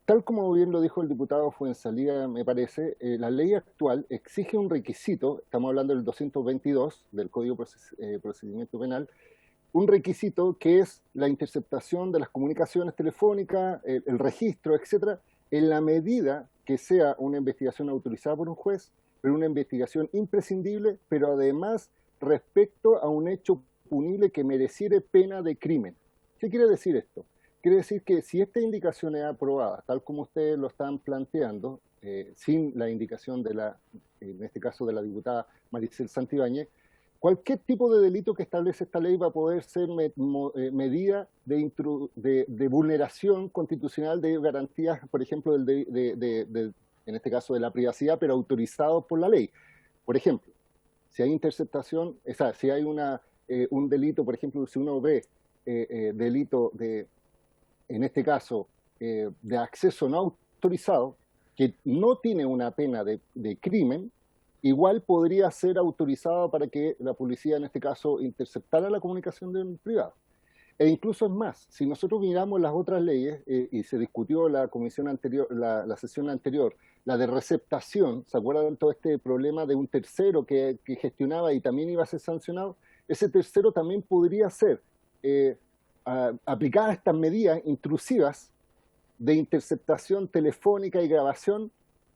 Tal como bien lo dijo el diputado Fuenzalida, me parece, la ley actual exige un requisito, estamos hablando del 222 del Código Procedimiento Penal, un requisito que es la interceptación de las comunicaciones telefónicas, el registro, etcétera, en la medida que sea una investigación autorizada por un juez, pero una investigación imprescindible, pero además respecto a un hecho punible que mereciere pena de crimen. ¿Qué quiere decir esto? Quiere decir que si esta indicación es aprobada, tal como ustedes lo están planteando, sin la indicación de en este caso de la diputada Maricel Santibáñez, cualquier tipo de delito que establece esta ley va a poder ser medida de vulneración constitucional de garantías, por ejemplo, en este caso de la privacidad, pero autorizado por la ley. Por ejemplo, si hay interceptación, o sea, si hay un delito, por ejemplo, si uno ve delito en este caso, de acceso no autorizado, que no tiene una pena de crimen, igual podría ser autorizado para que la policía, en este caso, interceptara la comunicación de un privado. E incluso es más, si nosotros miramos las otras leyes, y se discutió la comisión anterior, la sesión anterior, la de receptación, ¿se acuerdan todo este problema de un tercero que gestionaba y también iba a ser sancionado? Ese tercero también podría ser aplicada estas medidas intrusivas de interceptación telefónica y grabación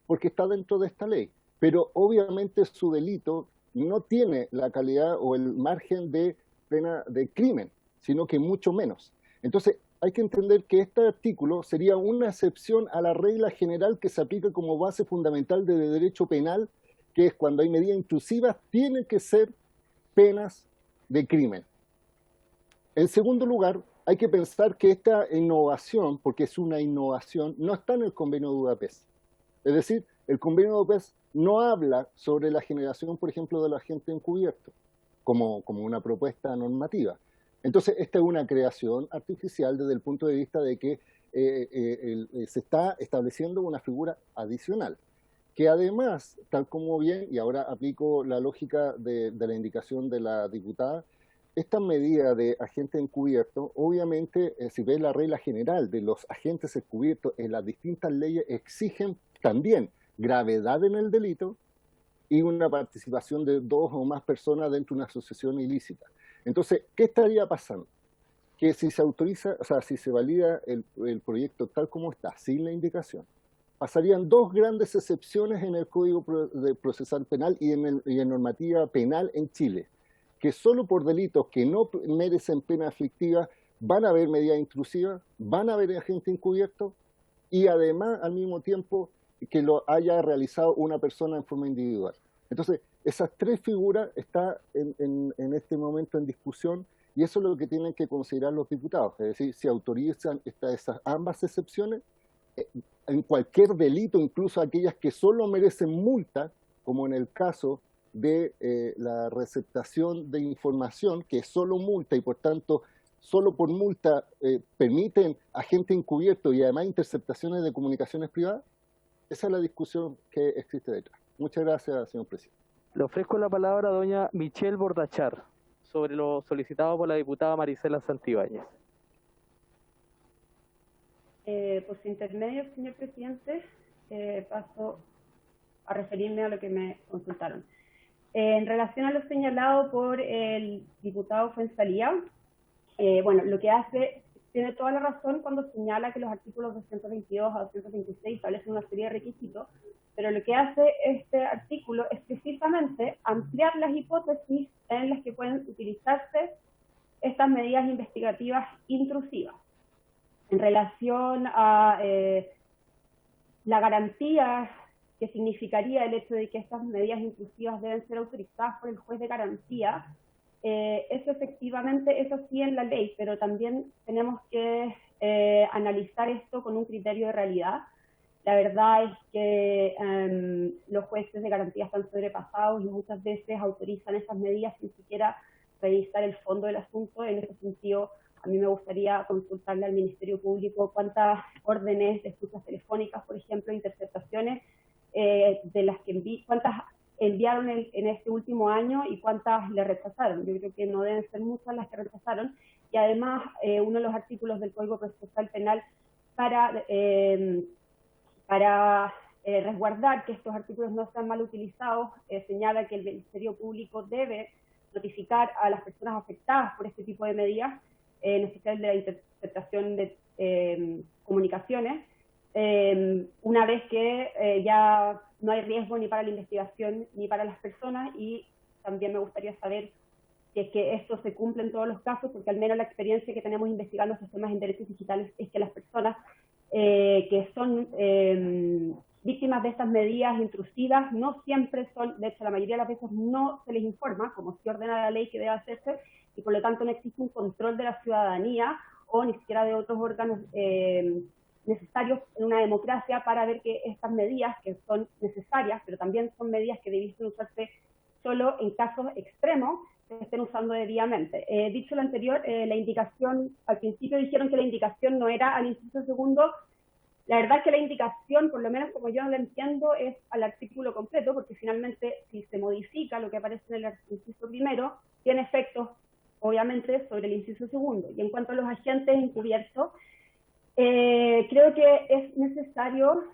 porque está dentro de esta ley. Pero obviamente su delito no tiene la calidad o el margen de pena de crimen, sino que mucho menos. Entonces, hay que entender que este artículo sería una excepción a la regla general que se aplica como base fundamental de derecho penal, que es cuando hay medidas intrusivas, tienen que ser penas de crimen. En segundo lugar, hay que pensar que esta innovación, porque es una innovación, no está en el Convenio de Budapest. Es decir, el Convenio de Budapest no habla sobre la generación, por ejemplo, del agente encubierto, como una propuesta normativa. Entonces, esta es una creación artificial desde el punto de vista de que se está estableciendo una figura adicional, que además, tal como bien, y ahora aplico la lógica de la indicación de la diputada, esta medida de agente encubierto, obviamente, si ves la regla general de los agentes encubiertos en las distintas leyes, exigen también gravedad en el delito y una participación de 2 o más personas dentro de una asociación ilícita. Entonces, ¿qué estaría pasando? Que si se autoriza, o sea, si se valida el proyecto tal como está, sin la indicación, pasarían 2 grandes excepciones en el Código Procesal Penal y en normativa penal en Chile, que solo por delitos que no merecen pena aflictiva van a haber medidas intrusivas, van a haber agente encubierto y además, al mismo tiempo, que lo haya realizado una persona en forma individual. Entonces, esas 3 figuras están en este momento en discusión y eso es lo que tienen que considerar los diputados. Es decir, si autorizan ambas excepciones, en cualquier delito, incluso aquellas que solo merecen multa, como en el caso de la receptación de información, que es solo multa y por tanto solo por multa permiten agente encubierto y además interceptaciones de comunicaciones privadas. Esa es la discusión que existe detrás. Muchas gracias, señor presidente. Le ofrezco la palabra a doña Michelle Bordachar sobre lo solicitado por la diputada Marisela Santibáñez. Por su intermedio, señor presidente, paso a referirme a lo que me consultaron. En relación a lo señalado por el diputado Fuenzalía, bueno, lo que hace, tiene toda la razón cuando señala que los artículos 222 a 226 establecen una serie de requisitos, pero lo que hace este artículo es precisamente ampliar las hipótesis en las que pueden utilizarse estas medidas investigativas intrusivas. En relación a la garantía que significaría el hecho de que estas medidas intrusivas deben ser autorizadas por el juez de garantía, eso efectivamente, eso sí en la ley, pero también tenemos que analizar esto con un criterio de realidad. La verdad es que los jueces de garantía están sobrepasados y muchas veces autorizan esas medidas sin siquiera revisar el fondo del asunto. En ese sentido, a mí me gustaría consultarle al Ministerio Público cuántas órdenes de escuchas telefónicas, por ejemplo, interceptaciones, de las que cuántas enviaron en este último año y cuántas le rechazaron. Yo creo que no deben ser muchas las que rechazaron. Y además, uno de los artículos del Código Procesal Penal para resguardar que estos artículos no sean mal utilizados, señala que el Ministerio Público debe notificar a las personas afectadas por este tipo de medidas, en especial de la interceptación de comunicaciones, una vez que ya no hay riesgo ni para la investigación ni para las personas. Y también me gustaría saber si es que esto se cumple en todos los casos, porque al menos la experiencia que tenemos investigando estos temas en derechos digitales es que las personas que son víctimas de estas medidas intrusivas no siempre son, de hecho la mayoría de las veces no se les informa, como se ordena la ley que debe hacerse, y por lo tanto no existe un control de la ciudadanía o ni siquiera de otros órganos necesarios en una democracia para ver que estas medidas, que son necesarias, pero también son medidas que debiesen usarse solo en casos extremos, se estén usando debidamente. Dicho lo anterior, la indicación, al principio dijeron que la indicación no era al inciso segundo. La verdad es que la indicación, por lo menos como yo la entiendo, es al artículo completo, porque finalmente si se modifica lo que aparece en el inciso primero, tiene efectos, obviamente, sobre el inciso segundo. Y en cuanto a los agentes encubiertos, creo que es necesario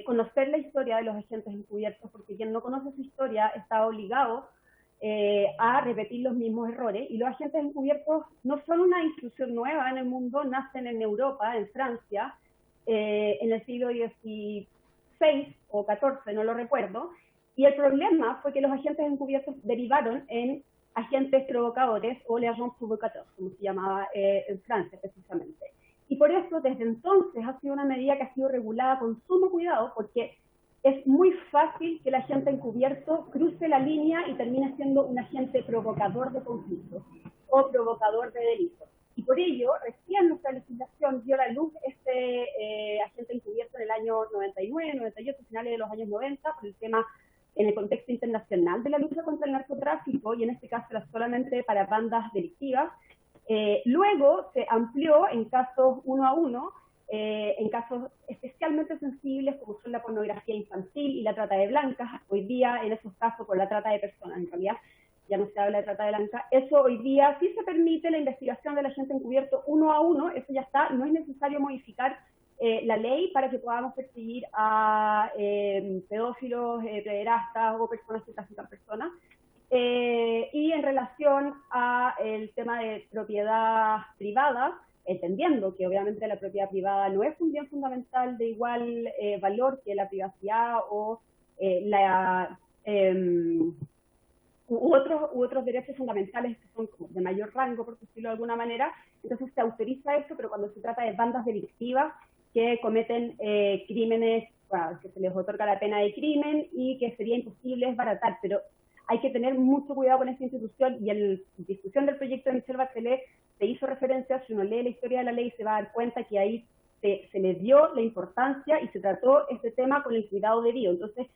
conocer la historia de los agentes encubiertos, porque quien no conoce su historia está obligado a repetir los mismos errores. Y los agentes encubiertos no son una institución nueva en el mundo, nacen en Europa, en Francia, en el siglo XVI o XIV, no lo recuerdo, y el problema fue que los agentes encubiertos derivaron en agentes provocadores o les agents provocateurs, como se llamaba en Francia precisamente. Y por eso, desde entonces, ha sido una medida que ha sido regulada con sumo cuidado, porque es muy fácil que el agente encubierto cruce la línea y termine siendo un agente provocador de conflictos o provocador de delitos. Y por ello, recién nuestra legislación dio a la luz este agente encubierto en el año 99, 98, finales de los años 90, por el tema en el contexto internacional de la lucha contra el narcotráfico, y en este caso era solamente para bandas delictivas. Luego se amplió en casos 1 a 1, en casos especialmente sensibles como son la pornografía infantil y la trata de blancas. Hoy día, en esos casos, por la trata de personas, en realidad ya no se habla de trata de blancas, eso hoy día sí se permite la investigación del agente encubierto 1 a 1, eso ya está, no es necesario modificar la ley para que podamos perseguir a pedófilos, pederastas o personas que trafican personas. Y en relación a el tema de propiedad privada, entendiendo que obviamente la propiedad privada no es un bien fundamental de igual valor que la privacidad o u otros derechos fundamentales que son como de mayor rango, por decirlo de alguna manera, entonces se autoriza eso, pero cuando se trata de bandas delictivas que cometen crímenes, bueno, que se les otorga la pena de crimen y que sería imposible desbaratar, pero hay que tener mucho cuidado con esta institución, y en la discusión del proyecto de Michelle Bachelet se hizo referencia, si uno lee la historia de la ley se va a dar cuenta que ahí se le dio la importancia y se trató este tema con el cuidado debido. Entonces,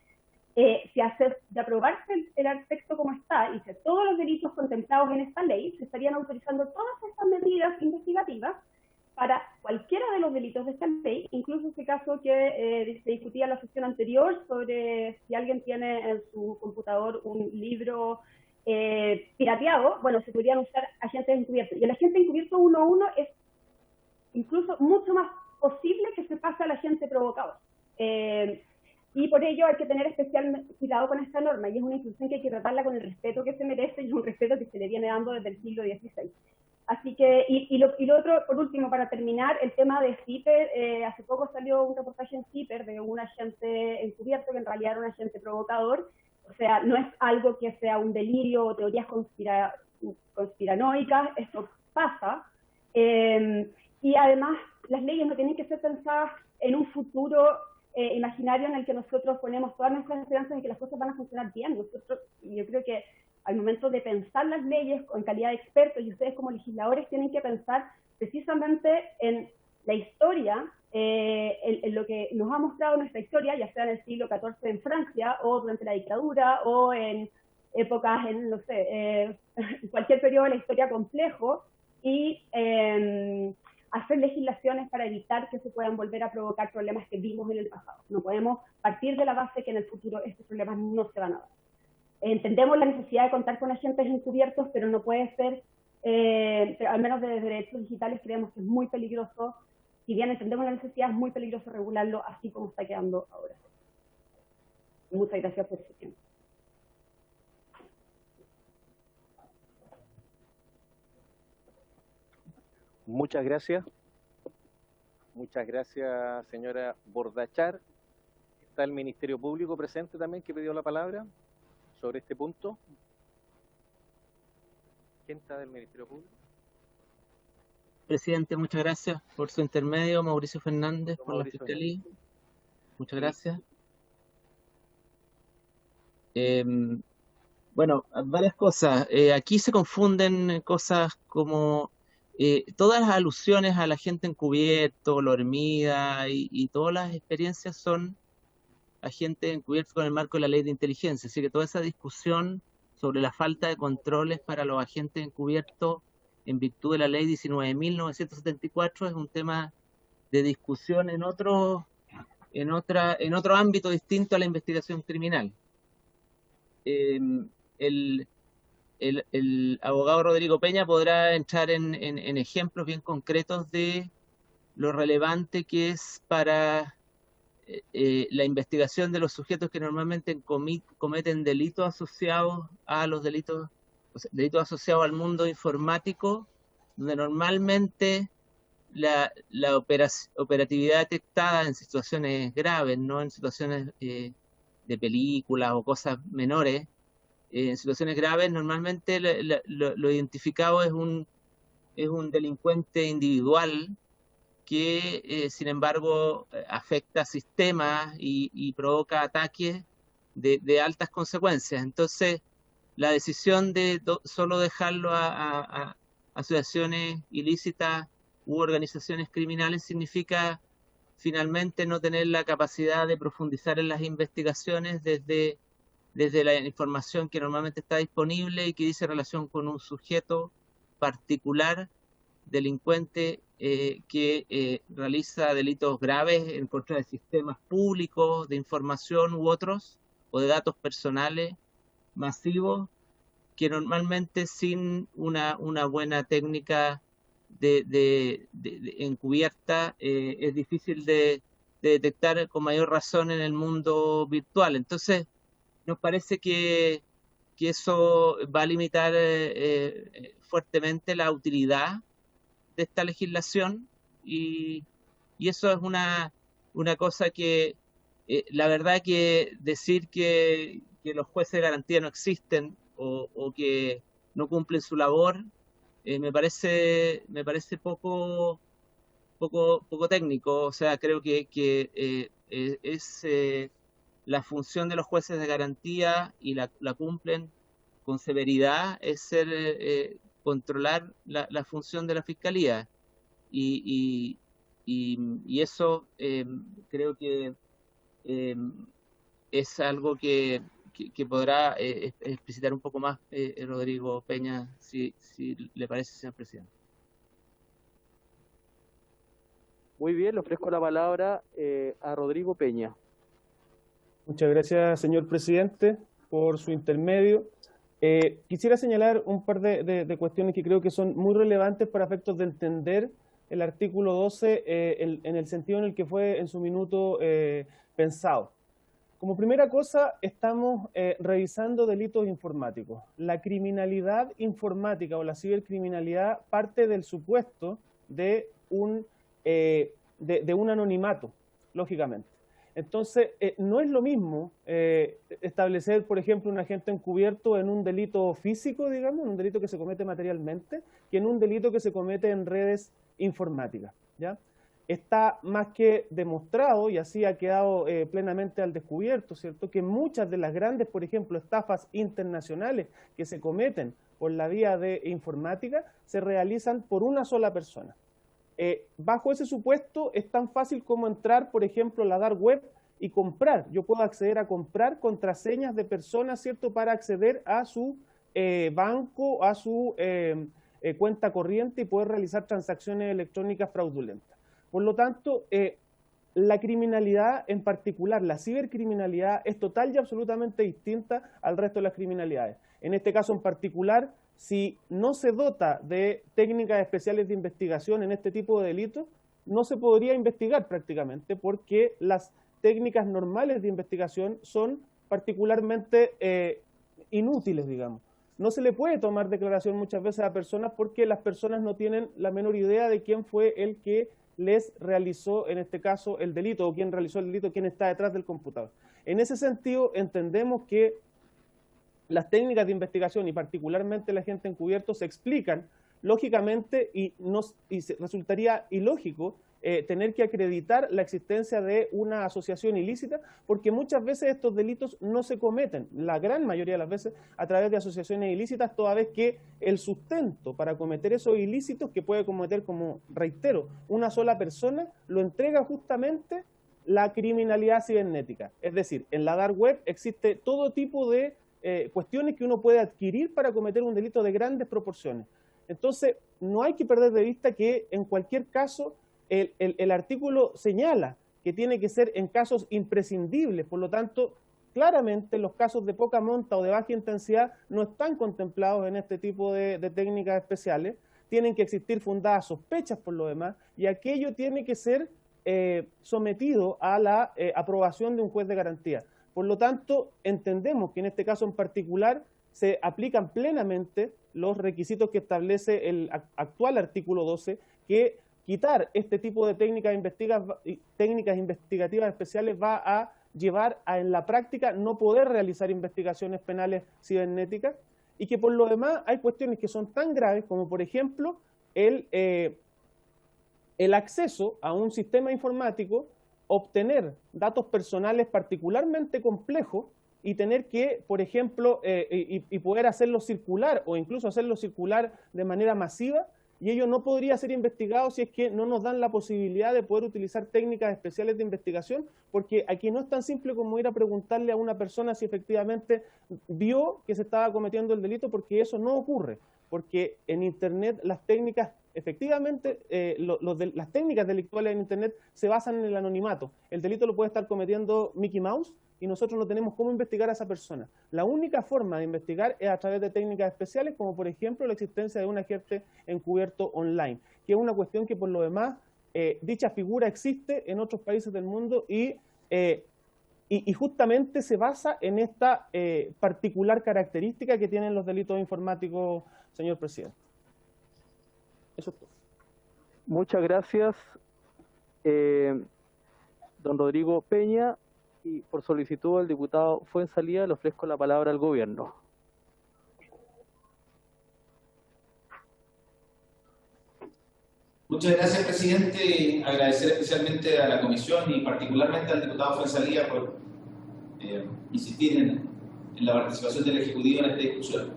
si de aprobarse el texto como está y si todos los delitos contemplados en esta ley, se estarían autorizando todas estas medidas investigativas para cualquiera de los delitos de esta ley, incluso ese caso que se discutía en la sesión anterior sobre si alguien tiene en su computador un libro pirateado, bueno, se podrían usar agentes encubiertos. Y el agente encubierto 1 a 1 es incluso mucho más posible que se pase al agente provocador. Y por ello hay que tener especial cuidado con esta norma, y es una institución que hay que tratarla con el respeto que se merece, y un respeto que se le viene dando desde el siglo XVI. Así que, y lo otro, por último, para terminar, el tema de CIPER. Hace poco salió un reportaje en CIPER de un agente encubierto que en realidad era un agente provocador. O sea, no es algo que sea un delirio o teorías conspiranoicas, esto pasa. Y además, las leyes no tienen que ser pensadas en un futuro imaginario en el que nosotros ponemos todas nuestras esperanzas de que las cosas van a funcionar bien. Yo creo que al momento de pensar las leyes en calidad de expertos, y ustedes como legisladores tienen que pensar precisamente en la historia, en lo que nos ha mostrado nuestra historia, ya sea en el siglo XIV en Francia, o durante la dictadura, o en épocas, no sé, cualquier periodo de la historia complejo, y hacer legislaciones para evitar que se puedan volver a provocar problemas que vimos en el pasado. No podemos partir de la base que en el futuro estos problemas no se van a dar. Entendemos la necesidad de contar con agentes encubiertos, pero no puede ser, al menos desde derechos digitales creemos que es muy peligroso, si bien entendemos la necesidad, es muy peligroso regularlo así como está quedando ahora. Muchas gracias por su tiempo. Muchas gracias. Muchas gracias, señora Bordachar. Está el Ministerio Público presente también, que pidió la palabra sobre este punto. ¿Quién está del Ministerio Público? Presidente, muchas gracias por su intermedio. Mauricio Fernández, por la Fiscalía. Muchas gracias. Bueno, varias cosas. Aquí se confunden cosas como todas las alusiones a la gente encubierto, la hormiga y todas las experiencias son agentes encubiertos con el marco de la ley de inteligencia. Así que toda esa discusión sobre la falta de controles para los agentes encubiertos en virtud de la ley 19.974 es un tema de discusión en otro ámbito distinto a la investigación criminal. El abogado Rodrigo Peña podrá entrar en ejemplos bien concretos de lo relevante que es para la investigación de los sujetos que normalmente cometen delitos asociados a los delitos asociados al mundo informático, donde normalmente operatividad detectada en situaciones graves, no en situaciones de películas o cosas menores. En situaciones graves normalmente lo identificado es un delincuente individual que sin embargo afecta sistemas y provoca ataques de altas consecuencias. Entonces la decisión de solo dejarlo a asociaciones ilícitas u organizaciones criminales significa finalmente no tener la capacidad de profundizar en las investigaciones desde la información que normalmente está disponible y que dice relación con un sujeto particular, delincuente, que realiza delitos graves en contra de sistemas públicos de información u otros, o de datos personales masivos, que normalmente sin una buena técnica de encubierta es difícil de detectar con mayor razón en el mundo virtual. Entonces, nos parece que eso va a limitar fuertemente la utilidad de esta legislación y eso es una cosa que la verdad que decir que los jueces de garantía no existen o que no cumplen su labor me parece poco técnico. O sea, creo que es la función de los jueces de garantía y la cumplen con severidad, es ser controlar la función de la fiscalía y eso creo que es algo que podrá explicitar un poco más Rodrigo Peña, si le parece, señor presidente. Muy bien, le ofrezco la palabra a Rodrigo Peña. Muchas gracias, señor presidente, por su intermedio. Quisiera señalar un par de cuestiones que creo que son muy relevantes para efectos de entender el artículo 12 en el sentido en el que fue en su minuto pensado. Como primera cosa, estamos revisando delitos informáticos. La criminalidad informática o la cibercriminalidad parte del supuesto de un anonimato, lógicamente. Entonces, no es lo mismo establecer, por ejemplo, un agente encubierto en un delito físico, digamos, en un delito que se comete materialmente, que en un delito que se comete en redes informáticas, ¿ya? Está más que demostrado, y así ha quedado plenamente al descubierto, ¿cierto?, que muchas de las grandes, por ejemplo, estafas internacionales que se cometen por la vía de informática se realizan por una sola persona. Bajo ese supuesto es tan fácil como entrar, por ejemplo, a la dark web y comprar. Yo puedo acceder a comprar contraseñas de personas, ¿cierto?, para acceder a su banco, a su cuenta corriente y poder realizar transacciones electrónicas fraudulentas. Por lo tanto, la criminalidad en particular, la cibercriminalidad, es total y absolutamente distinta al resto de las criminalidades. En este caso en particular, si no se dota de técnicas especiales de investigación en este tipo de delitos, no se podría investigar prácticamente, porque las técnicas normales de investigación son particularmente inútiles, digamos. No se le puede tomar declaración muchas veces a personas porque las personas no tienen la menor idea de quién fue el que les realizó, en este caso, el delito, o quién realizó el delito, quién está detrás del computador. En ese sentido, entendemos que las técnicas de investigación y particularmente el agente encubierto se explican lógicamente y resultaría ilógico tener que acreditar la existencia de una asociación ilícita, porque muchas veces estos delitos no se cometen, la gran mayoría de las veces, a través de asociaciones ilícitas, toda vez que el sustento para cometer esos ilícitos, que puede cometer, como reitero, una sola persona, lo entrega justamente la criminalidad cibernética. Es decir, en la dark web existe todo tipo de cuestiones que uno puede adquirir para cometer un delito de grandes proporciones. Entonces, no hay que perder de vista que en cualquier caso el artículo señala que tiene que ser en casos imprescindibles, por lo tanto, claramente los casos de poca monta o de baja intensidad no están contemplados en este tipo de técnicas especiales, tienen que existir fundadas sospechas por lo demás, y aquello tiene que ser sometido a la aprobación de un juez de garantía. Por lo tanto, entendemos que en este caso en particular se aplican plenamente los requisitos que establece el actual artículo 12, que quitar este tipo de técnicas investigativas especiales va a llevar a, en la práctica, no poder realizar investigaciones penales cibernéticas, y que por lo demás hay cuestiones que son tan graves como, por ejemplo, el acceso a un sistema informático, obtener datos personales particularmente complejos y tener que, por ejemplo, y poder hacerlo circular o incluso hacerlo circular de manera masiva, y ello no podría ser investigado si es que no nos dan la posibilidad de poder utilizar técnicas especiales de investigación, porque aquí no es tan simple como ir a preguntarle a una persona si efectivamente vio que se estaba cometiendo el delito, porque eso no ocurre, porque en Internet las técnicas, efectivamente, las técnicas delictuales en Internet se basan en el anonimato. El delito lo puede estar cometiendo Mickey Mouse y nosotros no tenemos cómo investigar a esa persona. La única forma de investigar es a través de técnicas especiales, como por ejemplo la existencia de un agente encubierto online, que es una cuestión que por lo demás, dicha figura existe en otros países del mundo y justamente se basa en esta particular característica que tienen los delitos informáticos, señor presidente. Eso es todo. Muchas gracias, don Rodrigo Peña. Y por solicitud del diputado Fuenzalía le ofrezco la palabra al gobierno. Muchas gracias, presidente. Agradecer especialmente a la comisión y particularmente al diputado Fuenzalía por insistir en la participación del Ejecutivo en esta discusión.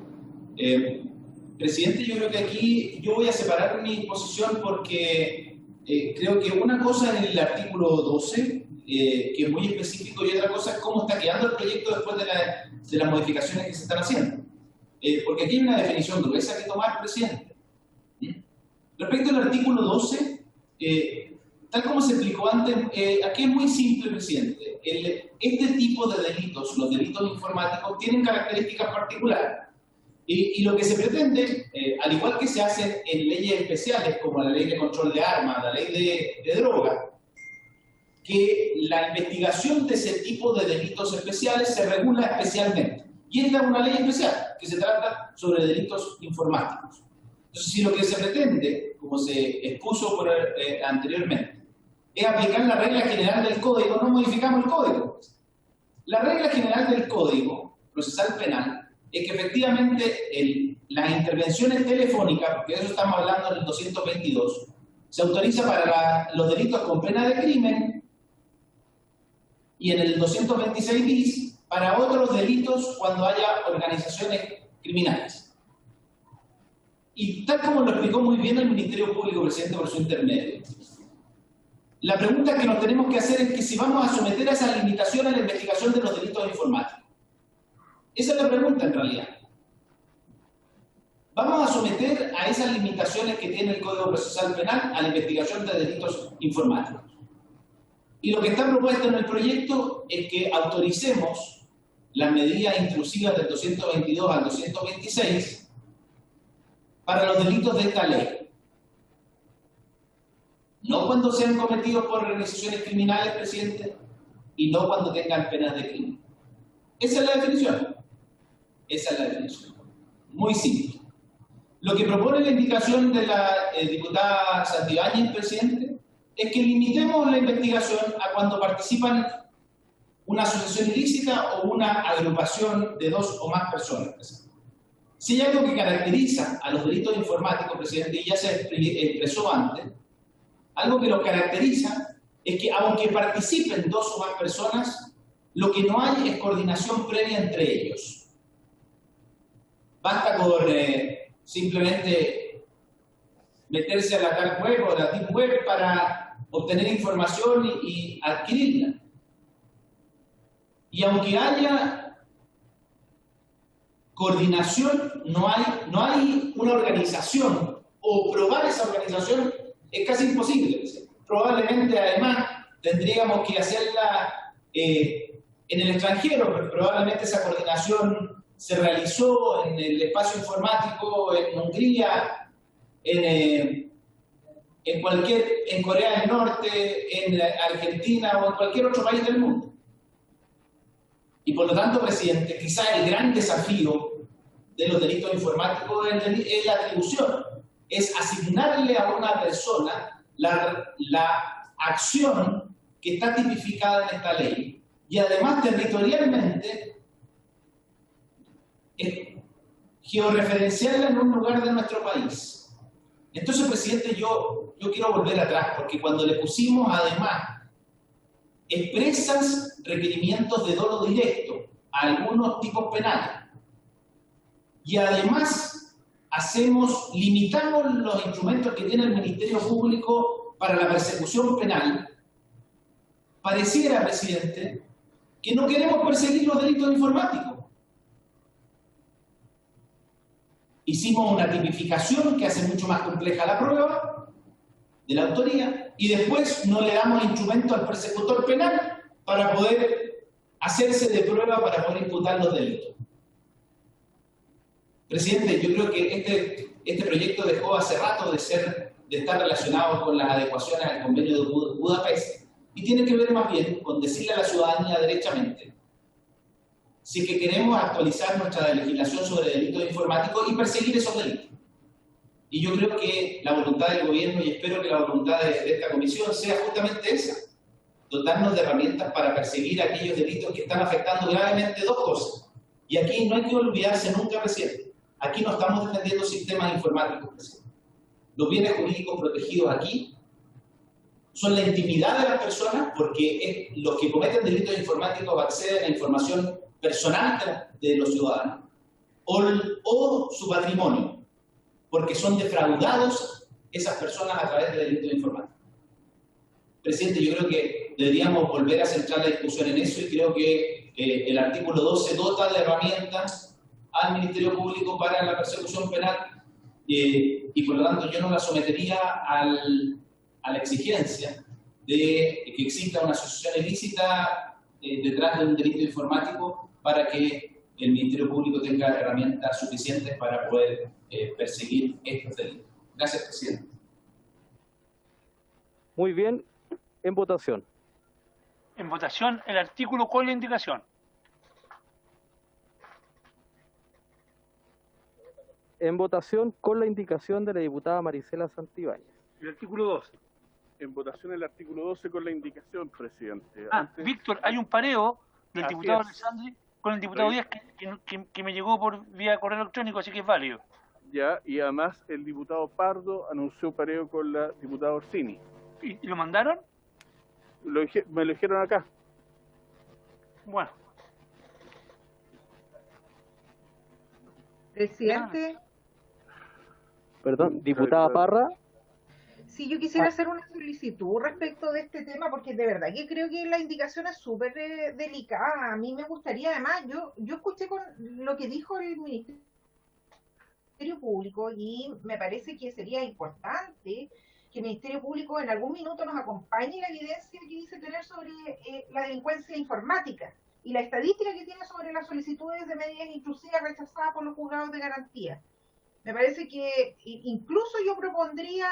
Presidente, yo creo que aquí yo voy a separar mi posición porque creo que una cosa es el artículo 12, que es muy específico, y otra cosa es cómo está quedando el proyecto después de las modificaciones que se están haciendo. Porque aquí hay una definición gruesa que tomar, presidente. Respecto al artículo 12, tal como se explicó antes, aquí es muy simple, presidente. Este tipo de delitos, los delitos informáticos, tienen características particulares. Y lo que se pretende, al igual que se hace en leyes especiales como la ley de control de armas, la ley de drogas, que la investigación de ese tipo de delitos especiales se regula especialmente. Y esta es una ley especial que se trata sobre delitos informáticos. Entonces, si lo que se pretende, como se expuso anteriormente, es aplicar la regla general del código, no modificamos el código. La regla general del código procesal penal es que efectivamente las intervenciones telefónicas, porque de eso estamos hablando en el 222, se autoriza para los delitos con pena de crimen, y en el 226 bis para otros delitos cuando haya organizaciones criminales. Y tal como lo explicó muy bien el Ministerio Público, presidente, por su intermedio, la pregunta que nos tenemos que hacer es que si vamos a someter a esa limitación a la investigación de los delitos informáticos. Esa es la pregunta en realidad. Vamos a someter a esas limitaciones que tiene el Código Procesal Penal a la investigación de delitos informáticos. Y lo que está propuesto en el proyecto es que autoricemos las medidas intrusivas del 222 al 226 para los delitos de esta ley. No cuando sean cometidos por organizaciones criminales, presidente, y no cuando tengan penas de crimen. Esa es la definición. Esa es la definición. Muy simple. Lo que propone la indicación de la diputada Santibáñez, presidente, es que limitemos la investigación a cuando participan una asociación ilícita o una agrupación de 2 o más personas. Si hay algo que caracteriza a los delitos informáticos, presidente, y ya se expresó antes, algo que los caracteriza es que aunque participen 2 o más personas, lo que no hay es coordinación previa entre ellos. Basta con simplemente meterse a la dark web o a la deep web para obtener información y adquirirla. Y aunque haya coordinación, no hay una organización, o probar esa organización es casi imposible. Probablemente, además, tendríamos que hacerla en el extranjero, pero probablemente esa coordinación se realizó en el espacio informático en Hungría, en Corea del Norte, en Argentina o en cualquier otro país del mundo. Y por lo tanto, presidente, quizá el gran desafío de los delitos informáticos es la atribución, es asignarle a una persona la acción que está tipificada en esta ley y además territorialmente georreferenciarla en un lugar de nuestro país. Entonces, presidente, yo quiero volver atrás, porque cuando le pusimos además expresas requerimientos de dolo directo a algunos tipos penales y además limitamos los instrumentos que tiene el Ministerio Público para la persecución penal, pareciera, presidente, que no queremos perseguir los delitos informáticos. Hicimos una tipificación que hace mucho más compleja la prueba de la autoría y después no le damos instrumento al persecutor penal para poder hacerse de prueba para poder imputar los delitos. Presidente, yo creo que este proyecto dejó hace rato de estar relacionado con las adecuaciones al convenio de Budapest y tiene que ver más bien con decirle a la ciudadanía derechamente si que queremos actualizar nuestra legislación sobre delitos informáticos y perseguir esos delitos. Y yo creo que la voluntad del gobierno, y espero que la voluntad de esta comisión sea justamente esa, dotarnos de herramientas para perseguir aquellos delitos que están afectando gravemente dos cosas. Y aquí no hay que olvidarse nunca, presidente, aquí no estamos defendiendo sistemas informáticos, presidente. Los bienes jurídicos protegidos aquí son la intimidad de las personas, porque los que cometen delitos informáticos acceden a información personal de los ciudadanos, o su patrimonio, porque son defraudados esas personas a través de delitos informáticos. Presidente, yo creo que deberíamos volver a centrar la discusión en eso y creo que el artículo 12 dota de herramientas al Ministerio Público para la persecución penal y por lo tanto yo no la sometería a la exigencia de que exista una asociación ilícita detrás de un delito informático para que el Ministerio Público tenga herramientas suficientes para poder perseguir estos delitos. Gracias, presidente. Muy bien. En votación. En votación el artículo con la indicación. En votación con la indicación de la diputada Marisela Santibáñez. El artículo 12. En votación el artículo 12 con la indicación, presidente. Víctor, hay un pareo del Así diputado es. Alessandri con el diputado Díaz que me llegó por vía correo electrónico, así que es válido. Ya, y además el diputado Pardo anunció pareo con la diputada Orsini. ¿Y lo mandaron? Me lo dijeron acá. Bueno. Presidente. Perdón, diputada Parra. Sí, yo quisiera hacer una solicitud respecto de este tema, porque de verdad que creo que la indicación es súper delicada. A mí me gustaría, además, yo escuché con lo que dijo el Ministerio Público y me parece que sería importante que el Ministerio Público en algún minuto nos acompañe en la evidencia que dice tener sobre la delincuencia informática y la estadística que tiene sobre las solicitudes de medidas intrusivas rechazadas por los juzgados de garantía. Me parece que incluso yo propondría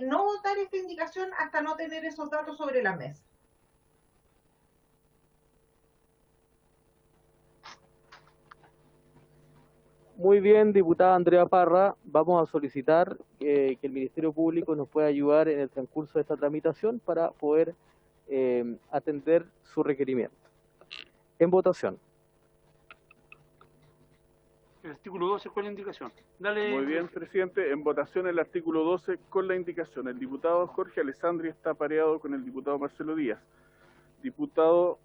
no votar esta indicación hasta no tener esos datos sobre la mesa. Muy bien, diputada Andrea Parra, vamos a solicitar que el Ministerio Público nos pueda ayudar en el transcurso de esta tramitación para poder atender su requerimiento. En votación. El artículo 12 con la indicación. Dale. Muy bien, presidente. En votación el artículo 12 con la indicación. El diputado Jorge Alessandri está pareado con el diputado Marcelo Díaz. Diputado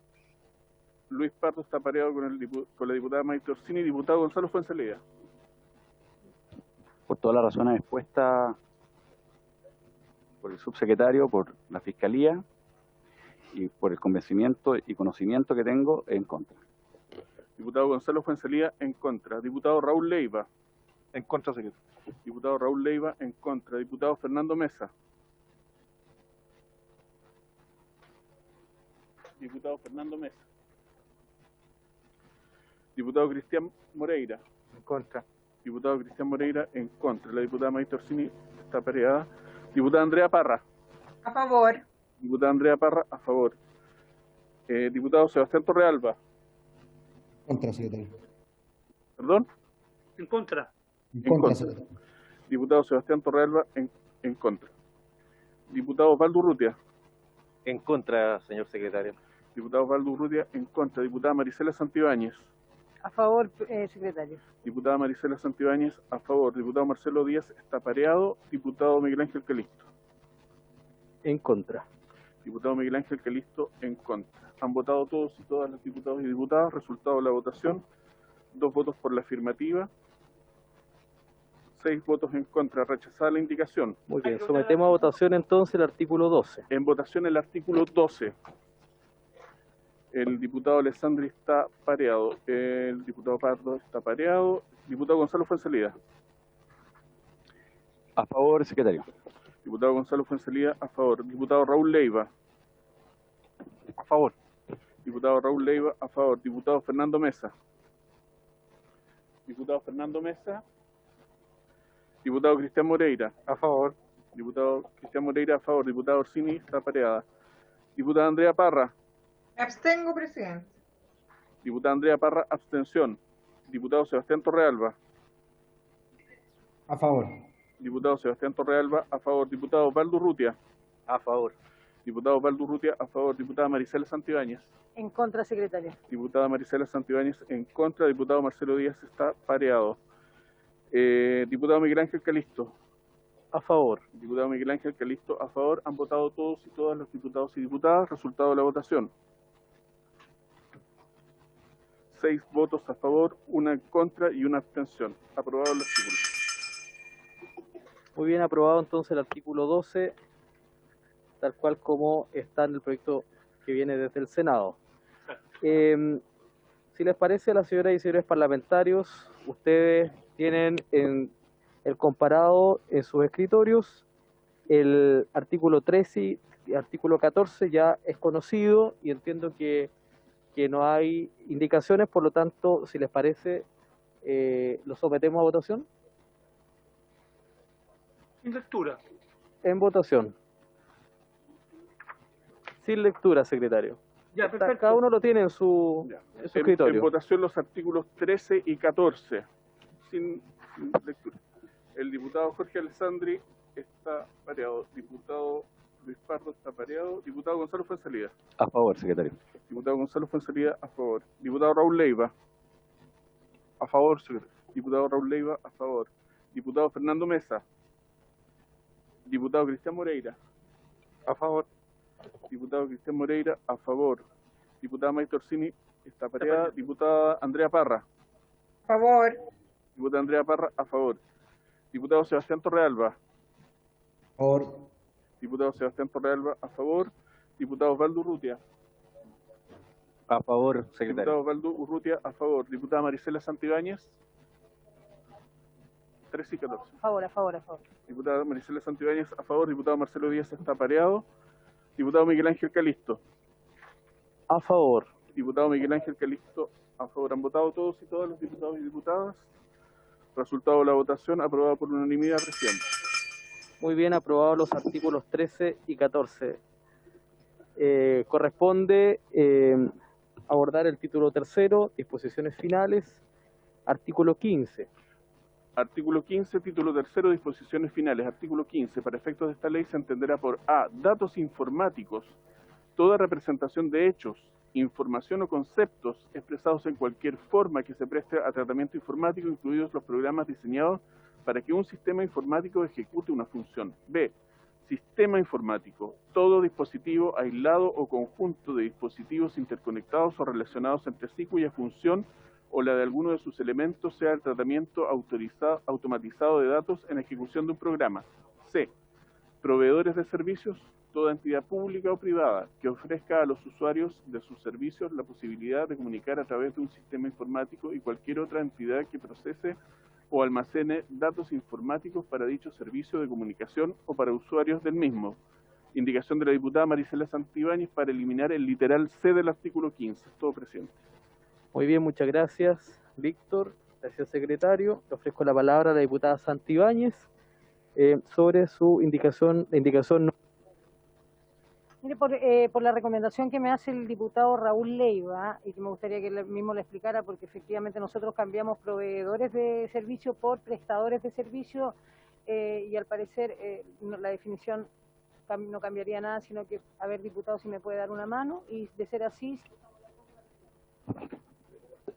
Luis Pardo está pareado con la diputada Maite Orsini. Diputado Gonzalo Fuenzalida. Por todas las razones expuestas por el subsecretario, por la Fiscalía y por el convencimiento y conocimiento que tengo, en contra. Diputado Gonzalo Fuenzalida, en contra. Diputado Raúl Leiva. En contra, secretario. Diputado Raúl Leiva, en contra. Diputado Fernando Mesa. Diputado Fernando Mesa. Diputado Cristian Moreira. En contra. Diputado Cristian Moreira, en contra. La diputada Maite Orsini está pareada. Diputada Andrea Parra. A favor. Diputada Andrea Parra, a favor. Diputado Sebastián Torrealba. Contra, secretario. ¿Perdón? En contra. En contra, secretario. Diputado Sebastián Torrealba, en contra. Diputado Osvaldo Urrutia. En contra, señor secretario. Diputado Osvaldo Urrutia, en contra. Diputada Marisela Santibáñez. A favor, secretario. Diputada Marisela Santibáñez, a favor. Diputado Marcelo Díaz está pareado. Diputado Miguel Ángel Calisto. En contra. Diputado Miguel Ángel Calisto, en contra. Han votado todos y todas los diputados y diputadas. Resultado de la votación: 2 votos por la afirmativa, 6 votos en contra. Rechazada la indicación. Muy bien, sometemos a votación entonces el artículo 12. En votación el artículo 12. El diputado Alessandri está pareado. El diputado Pardo está pareado. Diputado Gonzalo Fuenzalida. A favor, secretario. Diputado Gonzalo Fuenzalida, a favor. Diputado Raúl Leiva. A favor. Diputado Raúl Leiva, a favor. Diputado Fernando Mesa. Diputado Fernando Mesa. Diputado Cristian Moreira. A favor. Diputado Cristian Moreira, a favor. Diputado Orsini, está pareada. Diputada Andrea Parra. Abstengo, presidente. Diputada Andrea Parra, abstención. Diputado Sebastián Torrealba. A favor. Diputado Sebastián Torrealba, a favor. Diputado Osvaldo Urrutia. A favor. Diputado Osvaldo Urrutia, a favor. Diputada Marisela Santibáñez. En contra, secretario. Diputada Marisela Santibáñez, en contra. Diputado Marcelo Díaz está pareado. Diputado Miguel Ángel Calisto. A favor. Diputado Miguel Ángel Calisto, a favor. Han votado todos y todas los diputados y diputadas. Resultado de la votación: 6 votos a favor, 1 en contra y 1 abstención. Aprobado el artículo. Muy bien, aprobado entonces el artículo 12, tal cual como está en el proyecto que viene desde el Senado. Si les parece, a las señoras y señores parlamentarios, ustedes tienen en el comparado en sus escritorios el artículo 13 y artículo 14 ya es conocido y entiendo que no hay indicaciones, por lo tanto, si les parece, lo sometemos a votación. Sin lectura. En votación. Sin lectura, secretario. Ya, perfecto. Cada uno lo tiene en su escritorio. En votación los artículos 13 y 14. Sin lectura. El diputado Jorge Alessandri está pareado. Diputado Luis Pardo está pareado. Diputado Gonzalo Fuenzalida. A favor, secretario. Diputado Gonzalo Fuenzalida, a favor. Diputado Raúl Leiva. A favor, secretario. Diputado Raúl Leiva, a favor. Diputado Fernando Mesa. Diputado Cristian Moreira. A favor. Diputado Cristian Moreira, a favor. Diputada Maite Orsini está pareada. Diputada Andrea Parra. A favor. Diputada Andrea Parra, a favor. Diputado Sebastián Torrealba. A favor. Diputado Sebastián Torrealba, a favor. Diputado Osvaldo Urrutia. A favor, secretario. Diputado Osvaldo Urrutia, a favor. Diputada Marisela Santibáñez. 13 y 14. A favor, a favor, a favor. Diputada Marisela Santibáñez, a favor. Diputado Marcelo Díaz está pareado. Diputado Miguel Ángel Calisto. A favor. Diputado Miguel Ángel Calisto, a favor. Han votado todos y todas los diputados y diputadas. Resultado de la votación, aprobado por unanimidad, presidente. Muy bien, aprobados los artículos 13 y 14. Corresponde abordar el título tercero, disposiciones finales, artículo 15. Artículo 15, título tercero, disposiciones finales. Artículo 15. Para efectos de esta ley se entenderá por A. Datos informáticos. Toda representación de hechos, información o conceptos expresados en cualquier forma que se preste a tratamiento informático, incluidos los programas diseñados para que un sistema informático ejecute una función. B. Sistema informático. Todo dispositivo aislado o conjunto de dispositivos interconectados o relacionados entre sí cuya función o la de alguno de sus elementos sea el tratamiento automatizado de datos en ejecución de un programa. C. Proveedores de servicios. Toda entidad pública o privada que ofrezca a los usuarios de sus servicios la posibilidad de comunicar a través de un sistema informático y cualquier otra entidad que procese o almacene datos informáticos para dicho servicio de comunicación o para usuarios del mismo. Indicación de la diputada Marisela Santibáñez para eliminar el literal C del artículo 15. Todo, presidente. Muy bien, muchas gracias, Víctor. Gracias, secretario. Le ofrezco la palabra a la diputada Santibáñez sobre su indicación, no. Mire, por la recomendación que me hace el diputado Raúl Leiva, y que me gustaría que él mismo le explicara, porque efectivamente nosotros cambiamos proveedores de servicio por prestadores de servicio, y al parecer la definición no cambiaría nada, sino que, a ver, diputado, si me puede dar una mano, y de ser así...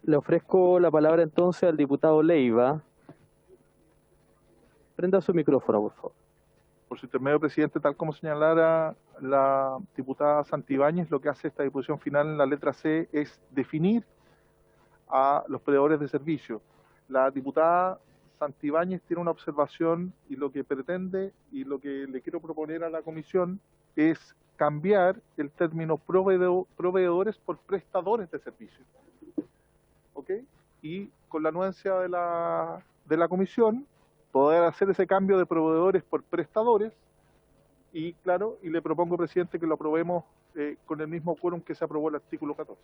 Le ofrezco la palabra entonces al diputado Leiva. Prenda su micrófono, por favor. Por su intermedio, presidente, tal como señalara la diputada Santibáñez, lo que hace esta disposición final en la letra C es definir a los proveedores de servicio. La diputada Santibáñez tiene una observación y lo que pretende y lo que le quiero proponer a la comisión es cambiar el término proveedores por prestadores de servicio. ¿Ok? Y con la anuencia de la comisión, poder hacer ese cambio de proveedores por prestadores y, claro, y le propongo, presidente, que lo aprobemos con el mismo quórum que se aprobó el artículo 14.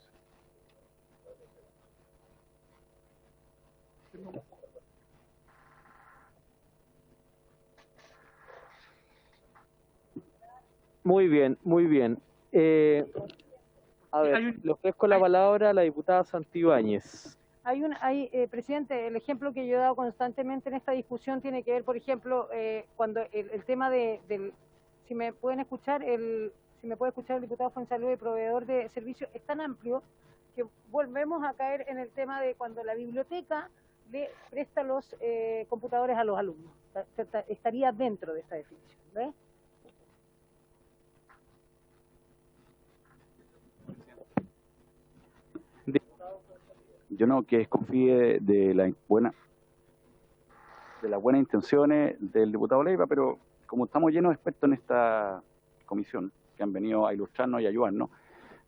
Muy bien, muy bien. A ver, le ofrezco la palabra a la diputada Santibáñez. Presidente, el ejemplo que yo he dado constantemente en esta discusión tiene que ver, por ejemplo, cuando el tema si me pueden escuchar, si me puede escuchar el diputado Fuenzalud, el proveedor de servicios, es tan amplio que volvemos a caer en el tema de cuando la biblioteca le presta los computadores a los alumnos. Estaría dentro de esta definición, ¿ves? Yo no que desconfíe de las buenas intenciones del diputado Leiva, pero como estamos llenos de expertos en esta comisión, que han venido a ilustrarnos y ayudarnos,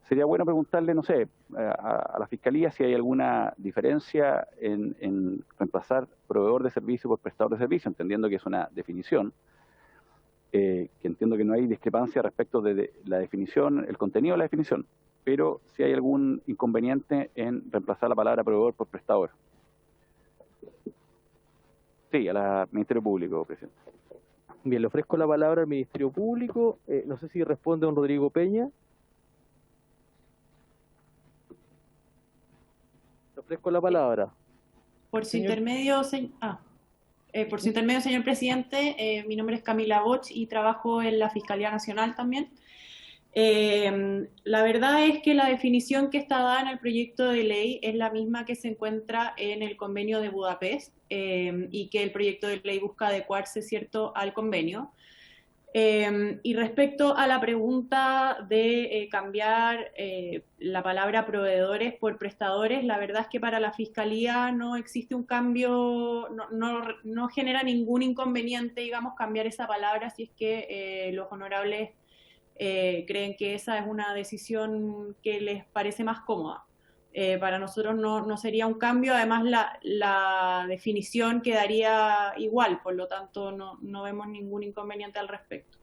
sería bueno preguntarle, no sé, a la Fiscalía si hay alguna diferencia en reemplazar proveedor de servicio por prestador de servicio, entendiendo que es una definición, que entiendo que no hay discrepancia respecto de la definición, el contenido de la definición, pero si hay algún inconveniente en reemplazar la palabra proveedor por prestador. Sí, al Ministerio Público, presidente. Bien, le ofrezco la palabra al Ministerio Público. No sé si responde don Rodrigo Peña. Le ofrezco la palabra. Por su intermedio, señor presidente, mi nombre es Camila Boch y trabajo en la Fiscalía Nacional también. La verdad es que la definición que está dada en el proyecto de ley es la misma que se encuentra en el convenio de Budapest y que el proyecto de ley busca adecuarse, ¿cierto?, al convenio. Y respecto a la pregunta de cambiar la palabra proveedores por prestadores, la verdad es que para la Fiscalía no existe un cambio, no genera ningún inconveniente, digamos, cambiar esa palabra si es que los honorables creen que esa es una decisión que les parece más cómoda. Para nosotros no sería un cambio, además la definición quedaría igual, por lo tanto no vemos ningún inconveniente al respecto.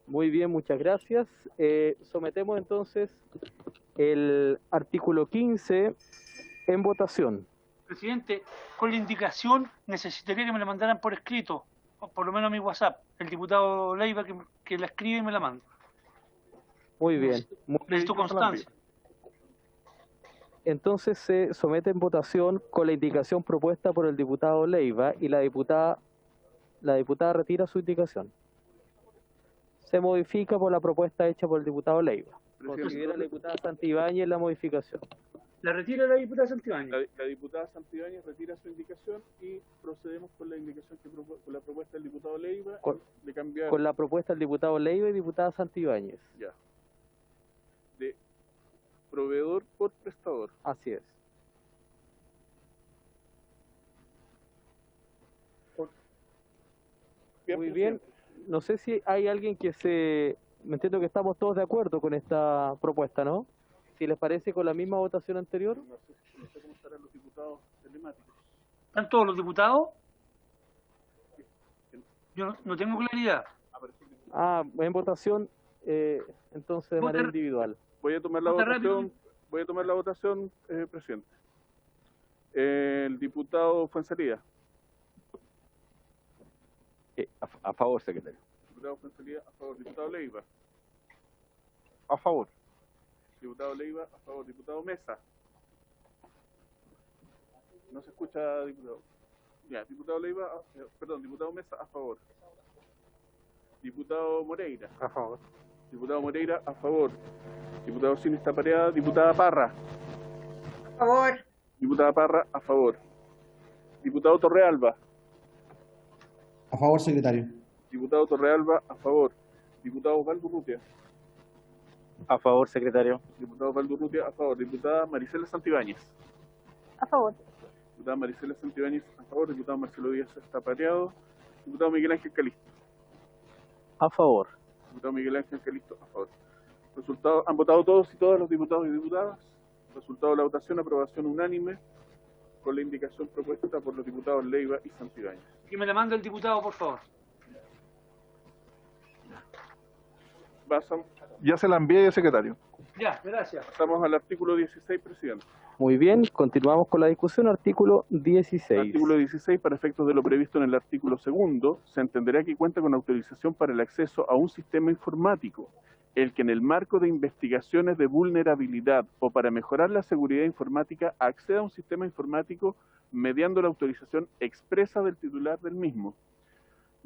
Muy bien, muchas gracias. Sometemos entonces el artículo 15 en votación. Presidente, con la indicación necesitaría que me la mandaran por escrito, o por lo menos a mi WhatsApp, el diputado Leiva que la escribe y me la manda. Muy bien. Necesito constancia. Entonces se somete en votación con la indicación propuesta por el diputado Leiva y la diputada retira su indicación. Se modifica por la propuesta hecha por el diputado Leiva. Considera la diputada Santibáñez la modificación. La retira la diputada Santibáñez. La diputada Santibáñez retira su indicación y procedemos con la indicación con la propuesta del diputado Leiva de cambiar. Con la propuesta del diputado Leiva y diputada Santibáñez. Ya. De proveedor por prestador. Así es. Muy bien. No sé si hay alguien me entiendo que estamos todos de acuerdo con esta propuesta, ¿no? Si les parece, con la misma votación anterior. No sé cómo estarán los diputados telemáticos. ¿Están todos los diputados? Yo no tengo claridad. En votación, entonces de manera individual. Voy a tomar la votación, presidente. El diputado Fuenzalía. A favor, secretario. Diputado Fuenzalía, a favor. Diputado Leiva. A favor. Diputado Leiva, a favor. Diputado Mesa. No se escucha, diputado. Ya, diputado Leiva, diputado Mesa, a favor. Diputado Moreira. A favor. Diputado Moreira, a favor. Diputado Sin está pareada. Diputada Parra. A favor. Diputada Parra, a favor. Diputado Torrealba. A favor, secretario. Diputado Torrealba, a favor. Diputado Osvaldo Urrutia. A favor, secretario. Diputado Osvaldo Urrutia, a favor. Diputada Maricela Santibáñez. A favor. Diputada Maricela Santibáñez, a favor. Diputado Marcelo Díaz está pareado. Diputado Miguel Ángel Calisto. A favor. Diputado Miguel Ángel Calisto, a favor. Resultado, han votado todos y todas los diputados y diputadas. Resultado de la votación, aprobación unánime, con la indicación propuesta por los diputados Leiva y Santibáñez. Que me la manda el diputado, por favor. Ya se la envié, secretario. Ya, gracias. Pasamos al artículo 16, presidente. Muy bien, continuamos con la discusión. Artículo 16. Artículo 16, para efectos de lo previsto en el artículo 2, se entenderá que cuenta con autorización para el acceso a un sistema informático, el que en el marco de investigaciones de vulnerabilidad o para mejorar la seguridad informática acceda a un sistema informático mediando la autorización expresa del titular del mismo.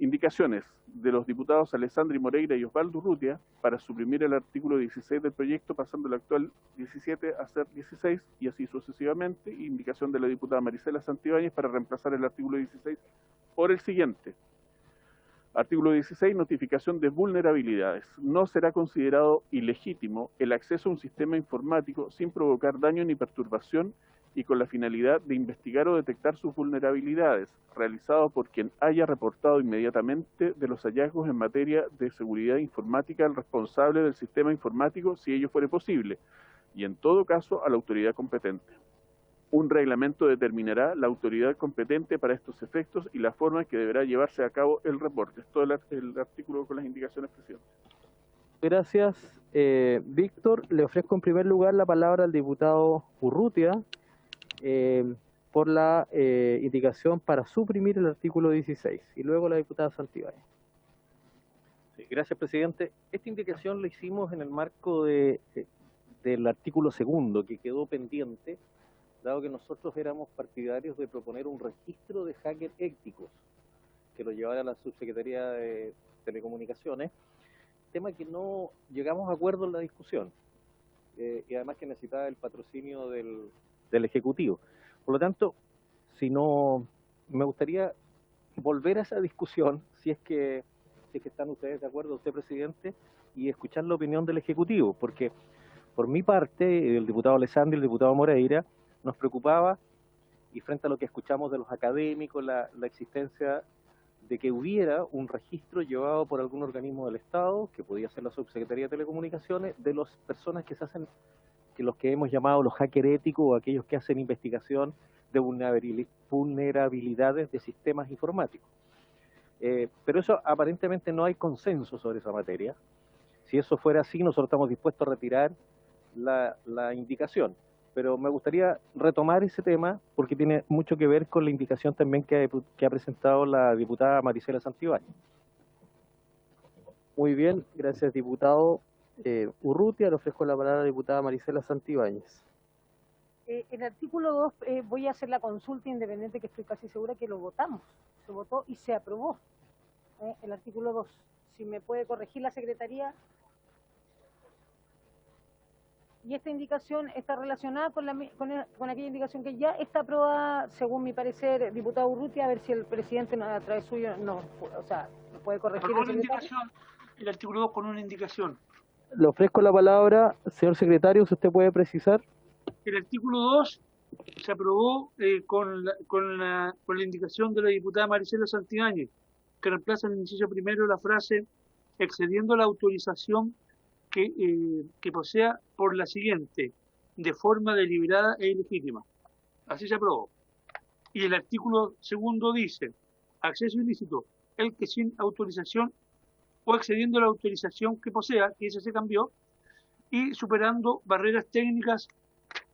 Indicaciones de los diputados Alessandri Moreira y Osvaldo Urrutia para suprimir el artículo 16 del proyecto, pasando el actual 17 a ser 16 y así sucesivamente. Indicación de la diputada Maricela Santibáñez para reemplazar el artículo 16 por el siguiente. Artículo 16, notificación de vulnerabilidades. No será considerado ilegítimo el acceso a un sistema informático sin provocar daño ni perturbación y con la finalidad de investigar o detectar sus vulnerabilidades, realizado por quien haya reportado inmediatamente de los hallazgos en materia de seguridad informática al responsable del sistema informático, si ello fuere posible, y en todo caso a la autoridad competente. Un reglamento determinará la autoridad competente para estos efectos y la forma en que deberá llevarse a cabo el reporte. Es todo el artículo con las indicaciones, presidente. Gracias, Víctor. Le ofrezco en primer lugar la palabra al diputado Urrutia por la indicación para suprimir el artículo 16 y luego la diputada Santibáñez. Sí, gracias, presidente. Esta indicación la hicimos en el marco del artículo 2 que quedó pendiente, dado que nosotros éramos partidarios de proponer un registro de hackers éticos que lo llevara a la Subsecretaría de Telecomunicaciones, tema que no llegamos a acuerdo en la discusión, y además que necesitaba el patrocinio del Ejecutivo. Por lo tanto, si no, me gustaría volver a esa discusión, si es que están ustedes de acuerdo, usted, presidente, y escuchar la opinión del Ejecutivo, porque por mi parte, el diputado Alessandri y el diputado Moreira, nos preocupaba, y frente a lo que escuchamos de los académicos, la existencia de que hubiera un registro llevado por algún organismo del Estado, que podía ser la Subsecretaría de Telecomunicaciones, de las personas que se hacen, que los que hemos llamado los hackers éticos, o aquellos que hacen investigación de vulnerabilidades de sistemas informáticos. Pero eso aparentemente no hay consenso sobre esa materia. Si eso fuera así, nosotros estamos dispuestos a retirar la indicación. Pero me gustaría retomar ese tema porque tiene mucho que ver con la indicación también que ha presentado la diputada Maricela Santibáñez. Muy bien, gracias, diputado Urrutia. Le ofrezco la palabra a la diputada Maricela Santibáñez. El artículo 2, voy a hacer la consulta independiente, que estoy casi segura que lo votamos. Se votó y se aprobó el artículo 2. Si me puede corregir la Secretaría. Y esta indicación está relacionada con aquella indicación que ya está aprobada, según mi parecer, diputado Urrutia, a ver si el presidente a través suyo nos puede corregir. El artículo 2 con una indicación. Le ofrezco la palabra, señor secretario, si usted puede precisar. El artículo 2 se aprobó con la indicación de la diputada Maricela Santibáñez, que reemplaza en el inciso primero la frase excediendo la autorización que posea por la siguiente, de forma deliberada e ilegítima. Así se aprobó. Y el artículo 2 dice, acceso ilícito, el que sin autorización o excediendo la autorización que posea, que eso se cambió, y superando barreras técnicas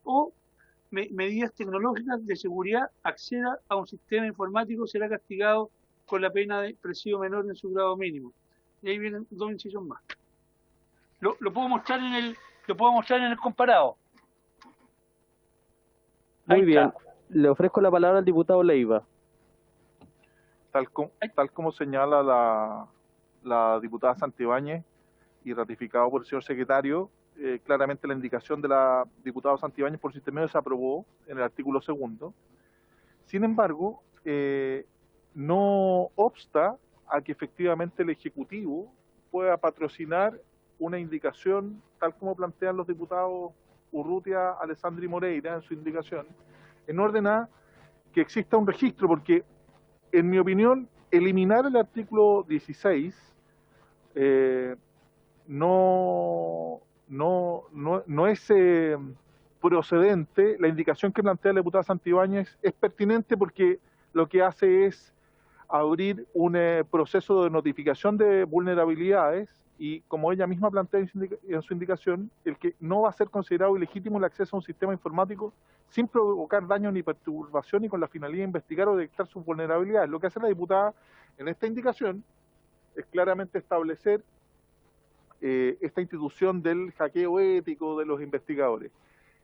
o medidas tecnológicas de seguridad, acceda a un sistema informático, será castigado con la pena de presidio menor en su grado mínimo. Y ahí vienen dos incisos más. Lo puedo mostrar en el comparado. Muy bien. Le ofrezco la palabra al diputado Leiva. Tal como señala la diputada Santibáñez y ratificado por el señor secretario, claramente la indicación de la diputada Santibáñez por su intermedio se aprobó en el artículo 2. Sin embargo, no obsta a que efectivamente el Ejecutivo pueda patrocinar una indicación tal como plantean los diputados Urrutia, Alessandri y Moreira en su indicación, en orden a que exista un registro, porque en mi opinión eliminar el artículo 16 no es procedente. La indicación que plantea la diputada Santibáñez es pertinente porque lo que hace es abrir un proceso de notificación de vulnerabilidades y, como ella misma plantea en su indicación, el que no va a ser considerado ilegítimo el acceso a un sistema informático sin provocar daño ni perturbación y con la finalidad de investigar o detectar sus vulnerabilidades. Lo que hace la diputada en esta indicación es claramente establecer esta institución del hackeo ético de los investigadores.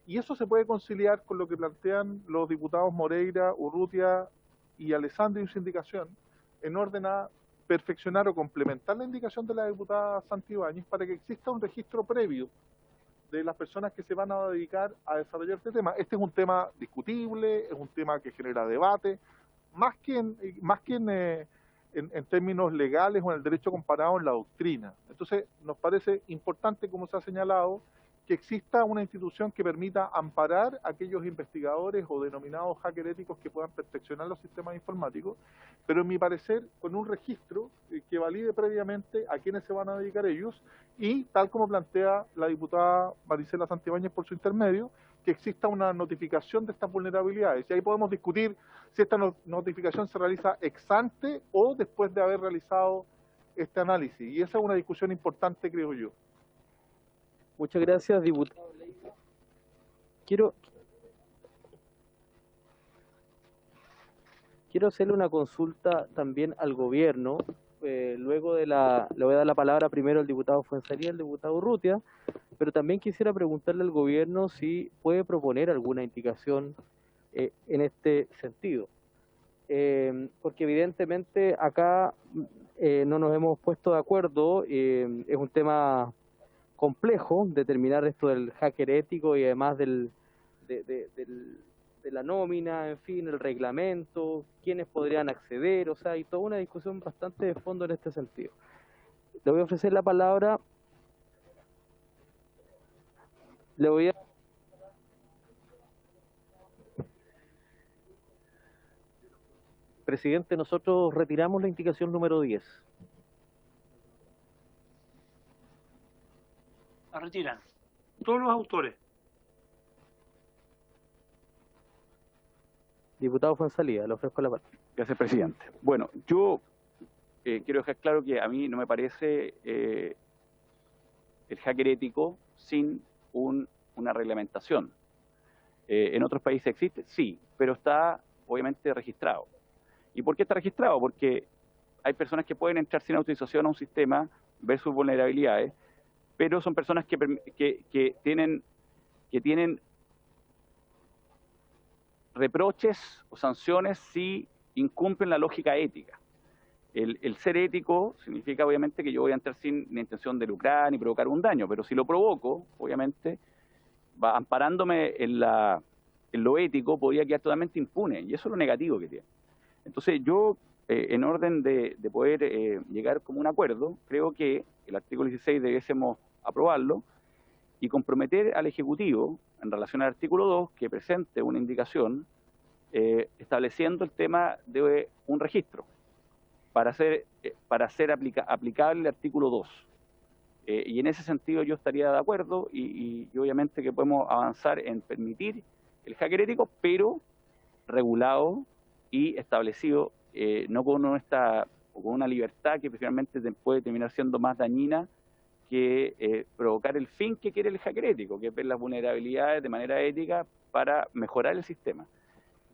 Y eso se puede conciliar con lo que plantean los diputados Moreira, Urrutia y Alessandri en su indicación, en orden a perfeccionar o complementar la indicación de la diputada Santibáñez para que exista un registro previo de las personas que se van a dedicar a desarrollar este tema. Este es un tema discutible, es un tema que genera debate, más que en términos legales o en el derecho comparado en la doctrina. Entonces, nos parece importante, como se ha señalado, que exista una institución que permita amparar a aquellos investigadores o denominados hackers éticos que puedan perfeccionar los sistemas informáticos, pero en mi parecer con un registro que valide previamente a quiénes se van a dedicar ellos y, tal como plantea la diputada Maricela Santibáñez por su intermedio, que exista una notificación de estas vulnerabilidades. Y ahí podemos discutir si esta notificación se realiza ex ante o después de haber realizado este análisis. Y esa es una discusión importante, creo yo. Muchas gracias, diputado. Quiero hacerle una consulta también al gobierno. Luego le voy a dar la palabra primero al diputado Fuenzalía, al diputado Urrutia, pero también quisiera preguntarle al gobierno si puede proponer alguna indicación en este sentido. Porque evidentemente acá no nos hemos puesto de acuerdo, es un tema complejo determinar esto del hacker ético y además de la nómina, en fin, el reglamento, quiénes podrían acceder, o sea, hay toda una discusión bastante de fondo en este sentido. Le voy a ofrecer la palabra. Presidente, nosotros retiramos la indicación número 10. La retiran. Todos los autores. Diputado Fuenzalía, le ofrezco la palabra. Gracias, presidente. Bueno, yo quiero dejar claro que a mí no me parece el hacker ético sin una reglamentación. ¿En otros países existe? Sí, pero está obviamente registrado. ¿Y por qué está registrado? Porque hay personas que pueden entrar sin autorización a un sistema, ver sus vulnerabilidades, pero son personas que tienen reproches o sanciones si incumplen la lógica ética. El ser ético significa obviamente que yo voy a entrar sin la intención de lucrar ni provocar un daño, pero si lo provoco, obviamente, amparándome en lo ético, podría quedar totalmente impune, y eso es lo negativo que tiene. Entonces yo, en orden de poder llegar como un acuerdo, creo que el artículo 16 debiésemos aprobarlo y comprometer al Ejecutivo, en relación al artículo 2, que presente una indicación estableciendo el tema de un registro para hacer aplicable el artículo 2. Y en ese sentido yo estaría de acuerdo y obviamente que podemos avanzar en permitir el hacker ético, pero regulado y establecido, no con una libertad que finalmente puede terminar siendo más dañina que provocar el fin que quiere el hacker ético, que es ver las vulnerabilidades de manera ética para mejorar el sistema.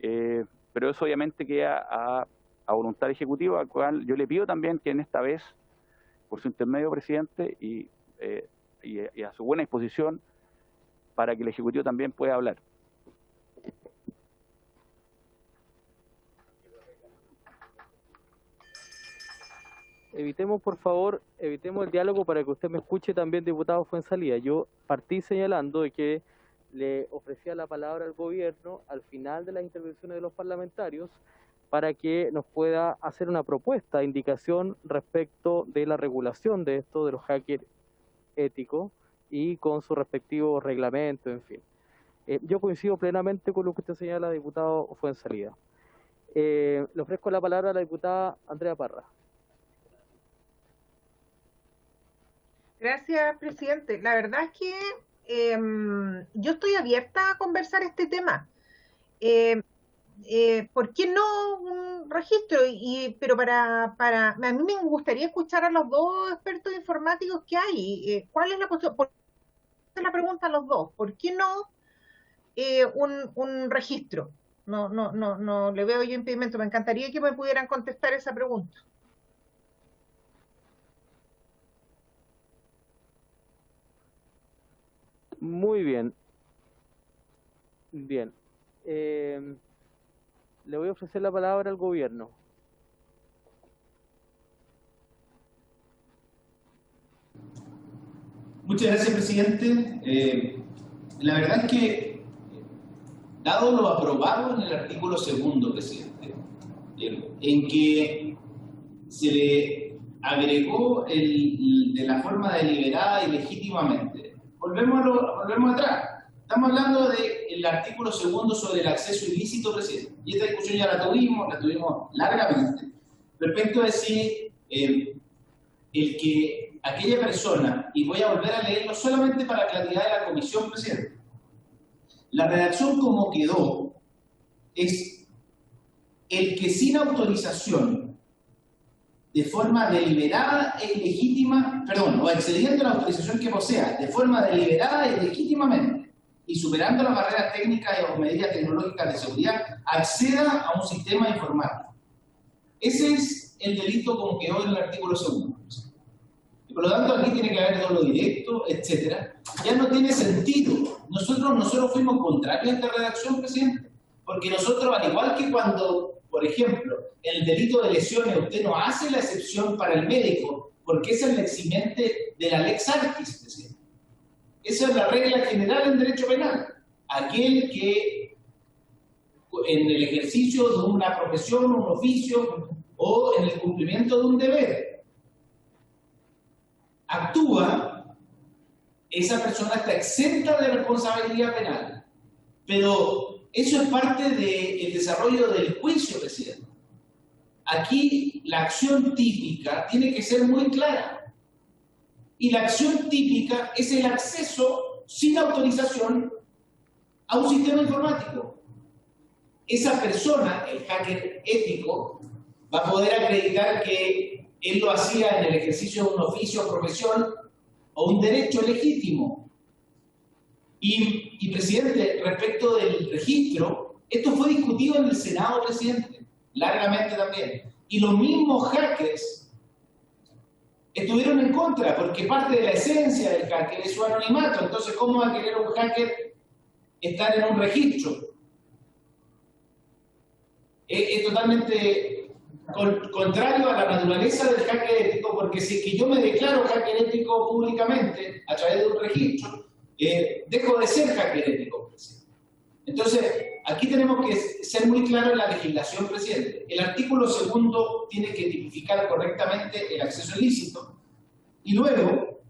Pero eso obviamente queda a voluntad ejecutiva, al cual yo le pido también que en esta vez, por su intermedio, presidente, y a su buena disposición, para que el Ejecutivo también pueda hablar. evitemos, por favor, evitemos el diálogo para que usted me escuche también, diputado Fuenzalía. Yo partí señalando de que le ofrecía la palabra al gobierno al final de las intervenciones de los parlamentarios para que nos pueda hacer una propuesta, indicación respecto de la regulación de esto, de los hackers éticos y con su respectivo reglamento, en fin. Yo coincido plenamente con lo que usted señala, diputado Fuenzalía. Le ofrezco la palabra a la diputada Andrea Parra. Gracias, presidente. La verdad es que yo estoy abierta a conversar este tema. ¿Por qué no un registro? Pero a mí me gustaría escuchar a los dos expertos informáticos que hay. ¿Cuál es la posición? La pregunta a los dos. ¿Por qué no un registro? No le veo yo impedimento. Me encantaría que me pudieran contestar esa pregunta. Muy bien. Bien. Le voy a ofrecer la palabra al gobierno. Muchas gracias, presidente. La verdad es que, dado lo aprobado en el artículo 2, presidente, en que se le agregó de la forma deliberada y legítimamente, volvemos atrás. Estamos hablando del artículo 2 sobre el acceso ilícito, presidente. Y esta discusión ya la tuvimos largamente, respecto a decir el que aquella persona, y voy a volver a leerlo solamente para claridad de la comisión, presidente, la redacción como quedó es el que sin autorización, de forma deliberada e ilegítima, o excediendo la autorización que posea, de forma deliberada y legítimamente, y superando las barreras técnicas o medidas tecnológicas de seguridad, acceda a un sistema informático. Ese es el delito como quedó en el artículo 2. Y por lo tanto, aquí tiene que haber dolo directo, etc. Ya no tiene sentido. Nosotros fuimos contrarios a esta redacción, presidente, porque nosotros, al igual que cuando, por ejemplo, en el delito de lesiones, usted no hace la excepción para el médico, porque esa es la eximente de la lex artis, presidente. Esa es la regla general en derecho penal. Aquel que en el ejercicio de una profesión, un oficio o en el cumplimiento de un deber actúa, esa persona está exenta de responsabilidad penal. Pero eso es parte del desarrollo del juicio, presidente. Aquí la acción típica tiene que ser muy clara. Y la acción típica es el acceso sin autorización a un sistema informático. Esa persona, el hacker ético, va a poder acreditar que él lo hacía en el ejercicio de un oficio, profesión o un derecho legítimo. Y presidente, respecto del registro, esto fue discutido en el Senado, presidente, largamente también. Y los mismos hackers estuvieron en contra, porque parte de la esencia del hacker es su anonimato. Entonces, ¿cómo va a querer un hacker estar en un registro? Es totalmente contrario a la naturaleza del hacker ético, porque si es que yo me declaro hacker ético públicamente a través de un registro, dejo de ser hacker ético, presidente. Entonces, aquí tenemos que ser muy claros en la legislación, presidente. El artículo 2 tiene que tipificar correctamente el acceso ilícito. Y luego,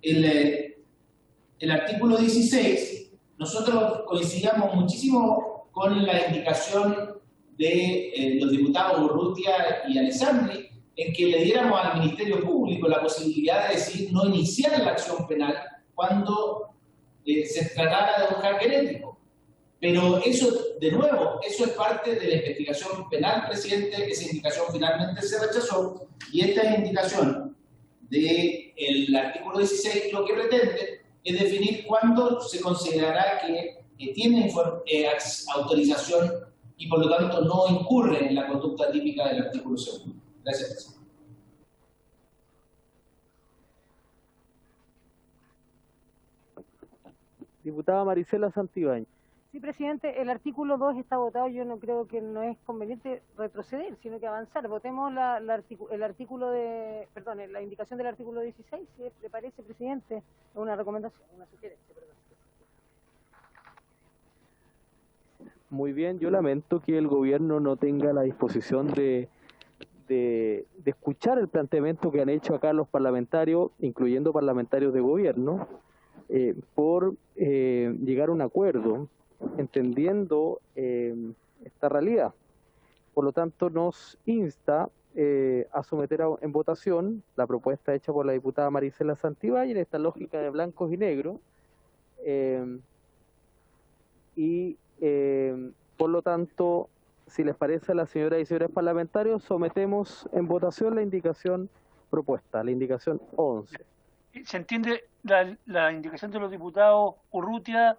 el artículo 16, nosotros coincidíamos muchísimo con la indicación de los diputados Urrutia y Alessandri, en que le diéramos al Ministerio Público la posibilidad de decir no iniciar la acción penal cuando se tratara de un hacker ético. Pero eso, de nuevo, eso es parte de la investigación penal, presidente. Esa indicación finalmente se rechazó, y esta indicación del artículo 16 lo que pretende es definir cuándo se considerará que tiene autorización y por lo tanto no incurre en la conducta típica del artículo 2. Gracias, presidente. Diputada Marisela Santibáñez. Sí, presidente, el artículo 2 está votado. Yo no creo que no es conveniente retroceder, sino que avanzar. Votemos el artículo la indicación del artículo 16, si le parece, presidente. Es una recomendación, una sugerencia, perdón. Muy bien, yo lamento que el gobierno no tenga la disposición de escuchar el planteamiento que han hecho acá los parlamentarios, incluyendo parlamentarios de gobierno, por llegar a un acuerdo, entendiendo esta realidad. Por lo tanto, nos insta a someter en votación la propuesta hecha por la diputada Marisela Santibáñez en esta lógica de blancos y negros, por lo tanto, si les parece a las señoras y señores parlamentarios, sometemos en votación la indicación propuesta, la indicación 11. ¿Se entiende la indicación de los diputados Urrutia?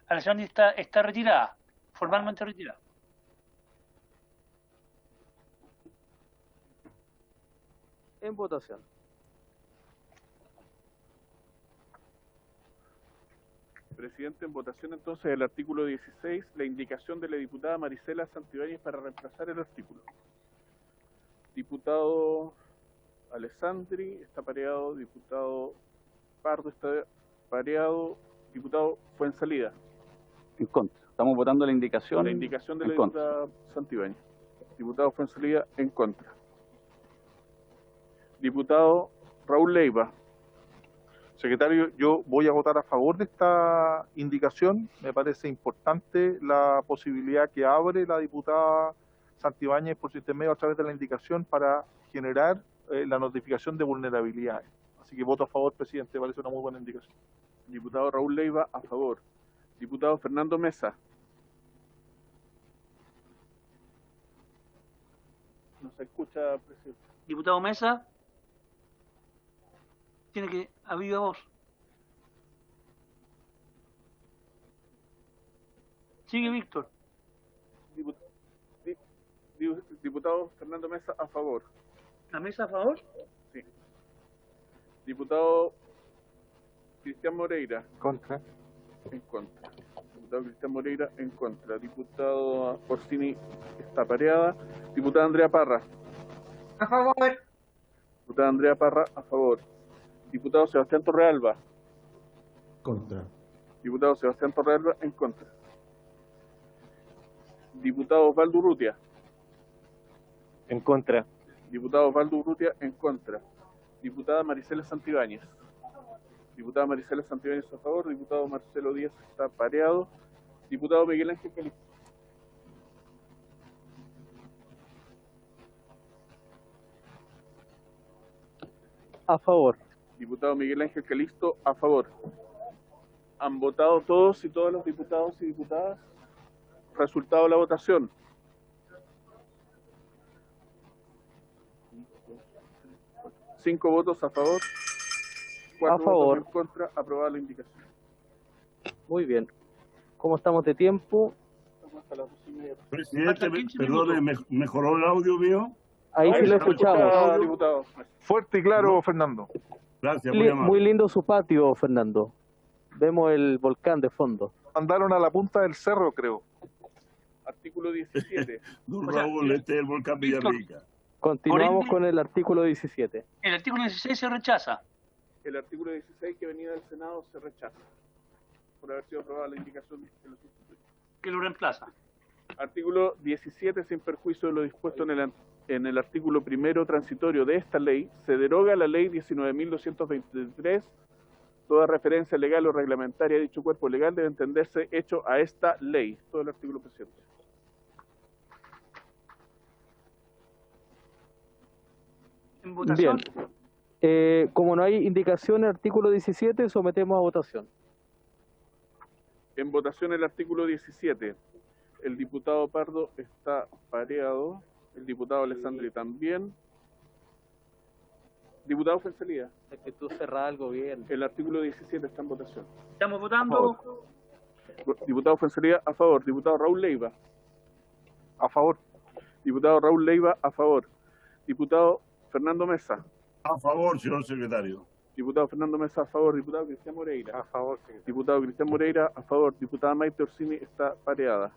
Alessandri está retirada, formalmente retirada. En votación. Presidente, en votación entonces el artículo 16, la indicación de la diputada Marisela Santibáñez para reemplazar el artículo. Diputado Alessandri está pareado, diputado Pardo está pareado, diputado Fuenzalida. En contra. Estamos votando la indicación. La indicación de la en contra. diputada Santibáñez. Diputado Fuenzalida en contra. Diputado Raúl Leiva. Secretario, yo voy a votar a favor de esta indicación. Me parece importante la posibilidad que abre la diputada Santibáñez por su intermedio a través de la indicación para generar la notificación de vulnerabilidades. Así que voto a favor, presidente, me parece una muy buena indicación. Diputado Raúl Leiva, a favor. Diputado Fernando Mesa. No se escucha, presidente. Diputado Mesa. Tiene que a viva voz. Sigue, Víctor. Diputado Fernando Mesa, a favor. ¿La mesa a favor? Sí. Diputado Cristian Moreira. Contra. En contra. Diputado Cristian Moreira, en contra. Diputado Orsini está pareada. Diputada Andrea Parra. A favor. Diputada Andrea Parra, a favor. Diputado Sebastián Torrealba. Contra. Diputado Sebastián Torrealba, en contra. Diputado Osvaldo Urrutia. En contra. Diputado Osvaldo Urrutia, en contra. Diputada Marisela Santibáñez. Diputada Marisela Santibáñez, a favor. Diputado Marcelo Díaz está pareado. Diputado Miguel Ángel Calisto. A favor. Diputado Miguel Ángel Calisto, a favor. ¿Han votado todos y todas los diputados y diputadas? Resultado de la votación. Cinco votos a favor, 4 votos en contra, aprobada la indicación. Muy bien. ¿Cómo estamos de tiempo? Hasta las 2:30. Presidente, perdone, ¿mejoró el audio mío? Ahí sí lo escuchamos. Diputado. Fuerte y claro, Fernando. Gracias, muy amable. Muy lindo su patio, Fernando. Vemos el volcán de fondo. Andaron a la punta del cerro, creo. Artículo 17. Don Raúl, este es el volcán Villarrica. Continuamos con el artículo 17. El artículo 16 se rechaza. El artículo 16 que venía del Senado se rechaza por haber sido aprobada la indicación de los sustituyentes. Que lo reemplaza. Artículo 17, sin perjuicio de lo dispuesto en el artículo primero transitorio de esta ley, se deroga la ley 19.223. Toda referencia legal o reglamentaria a dicho cuerpo legal debe entenderse hecho a esta ley. Todo el artículo presente. En votación. Bien. Como no hay indicación en el artículo 17, sometemos a votación. En votación el artículo 17. El diputado Pardo está pareado. El diputado Alessandri también. Diputado Fuenzalida. Es que tú cerrás el gobierno. El artículo 17 está en votación. Estamos votando. Diputado Fuenzalida, a favor. Diputado Raúl Leiva. A favor. Diputado Raúl Leiva, a favor. Diputado Fernando Mesa. A favor, señor secretario. Diputado Fernando Mesa, a favor. Diputado Cristian Moreira. A favor. Diputado Cristian Moreira, a favor. Diputada Maite Orsini está pareada.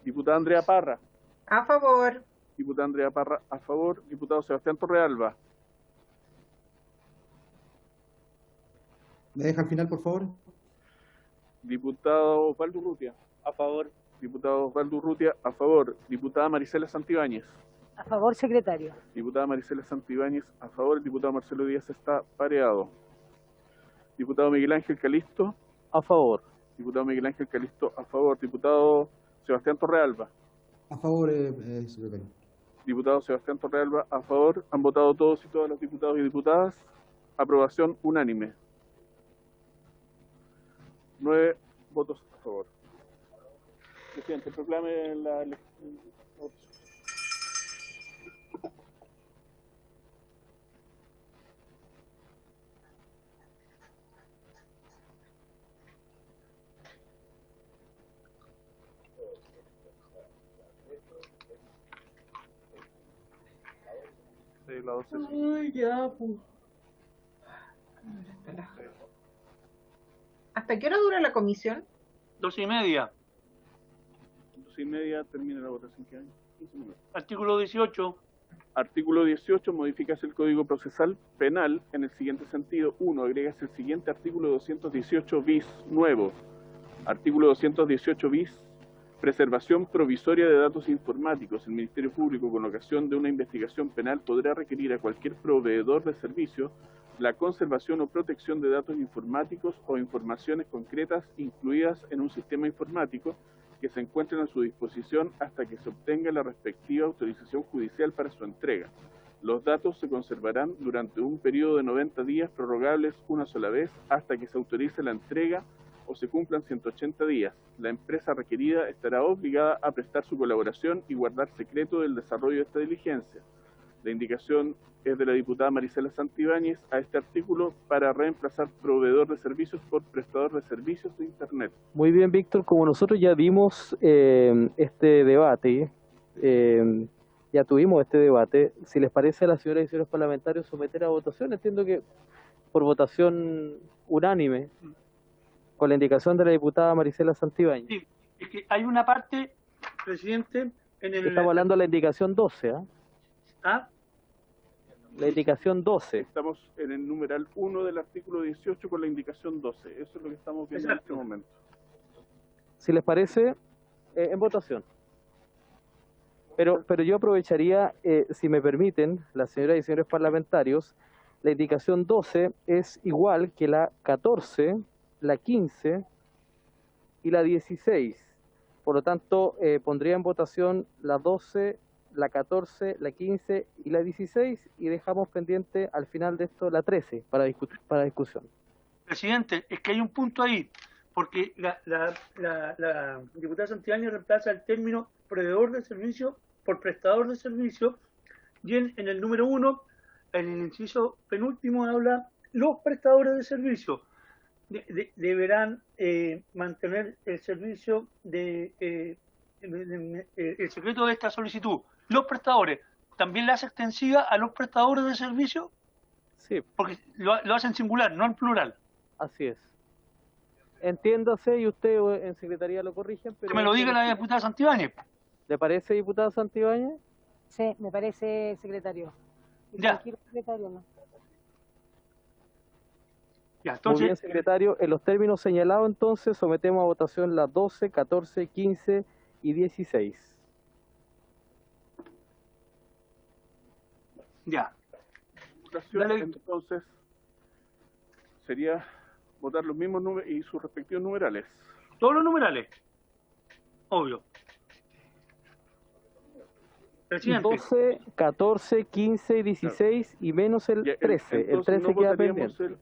Diputada Andrea Parra. A favor. Diputada Andrea Parra, a favor. Diputado Sebastián Torrealba. ¿Me deja al final, por favor? Diputado Osvaldo Urrutia. A favor. Diputado Osvaldo Urrutia, a favor. Diputada Marisela Santibáñez. A favor, secretario. Diputada Marisela Santibáñez, a favor. El diputado Marcelo Díaz está pareado. Diputado Miguel Ángel Calisto. A favor. Diputado Miguel Ángel Calisto, a favor. Diputado Sebastián Torrealba. A favor, secretario. Diputado Sebastián Torrealba, a favor. Han votado todos y todas los diputados y diputadas. Aprobación unánime. 9 votos a favor. Presidente, proclame la elección. La 12. Ay, ya, pues. ¿Hasta qué hora dura la comisión? 12:30. 12:30 termina la votación. ¿Qué hay? 15 minutos. Artículo 18. Artículo 18, modificas el Código Procesal Penal en el siguiente sentido. 1. Agregas el siguiente artículo 218 bis nuevo. Artículo 218 bis. Preservación provisoria de datos informáticos. El Ministerio Público, con ocasión de una investigación penal, podrá requerir a cualquier proveedor de servicio la conservación o protección de datos informáticos o informaciones concretas incluidas en un sistema informático que se encuentren a su disposición hasta que se obtenga la respectiva autorización judicial para su entrega. Los datos se conservarán durante un periodo de 90 días prorrogables una sola vez hasta que se autorice la entrega o se cumplan 180 días. La empresa requerida estará obligada a prestar su colaboración y guardar secreto del desarrollo de esta diligencia. La indicación es de la diputada Marisela Santibáñez a este artículo para reemplazar proveedor de servicios por prestador de servicios de Internet. Muy bien, Víctor, como nosotros ya dimos este debate, ya tuvimos este debate, si les parece a las señoras y señores parlamentarios someter a votación, entiendo que por votación unánime, con la indicación de la diputada Marisela Santibáñez. Sí, es que hay una parte, presidente, en el... Estamos hablando de la indicación 12, ¿ah? ¿Ah? La indicación 12. Estamos en el numeral 1 del artículo 18 con la indicación 12. Eso es lo que estamos viendo en este momento. Si les parece, en votación. Pero yo aprovecharía, si me permiten, las señoras y señores parlamentarios, la indicación 12 es igual que la 14, la 15 y la 16. Por lo tanto, pondría en votación la 12, la 14, la 15 y la 16 y dejamos pendiente al final de esto la 13 para discusión. Presidente, es que hay un punto ahí, porque la diputada Santibáñez reemplaza el término proveedor de servicio por prestador de servicio y en el número 1, en el inciso penúltimo habla los prestadores de servicio. Deberán mantener el servicio el secreto de esta solicitud. Los prestadores, ¿también la hace extensiva a los prestadores de servicio? Sí. Porque lo hacen singular, no en plural. Así es. Entiéndase, y usted en secretaría lo corrigen, pero... Que me lo diga la diputada Santibáñez. ¿Le parece, diputada Santibáñez? Sí, me parece, secretario. Ya. Secretario, ¿no? Ya, entonces... Muy bien, secretario. En los términos señalados, entonces, sometemos a votación las 12, 14, 15 y 16. Ya. Entonces, sería votar los mismos números y sus respectivos numerales. Todos los numerales. Obvio. Presidente. 12, 14, 15, 16 y menos el 13. El 13 queda pendiente.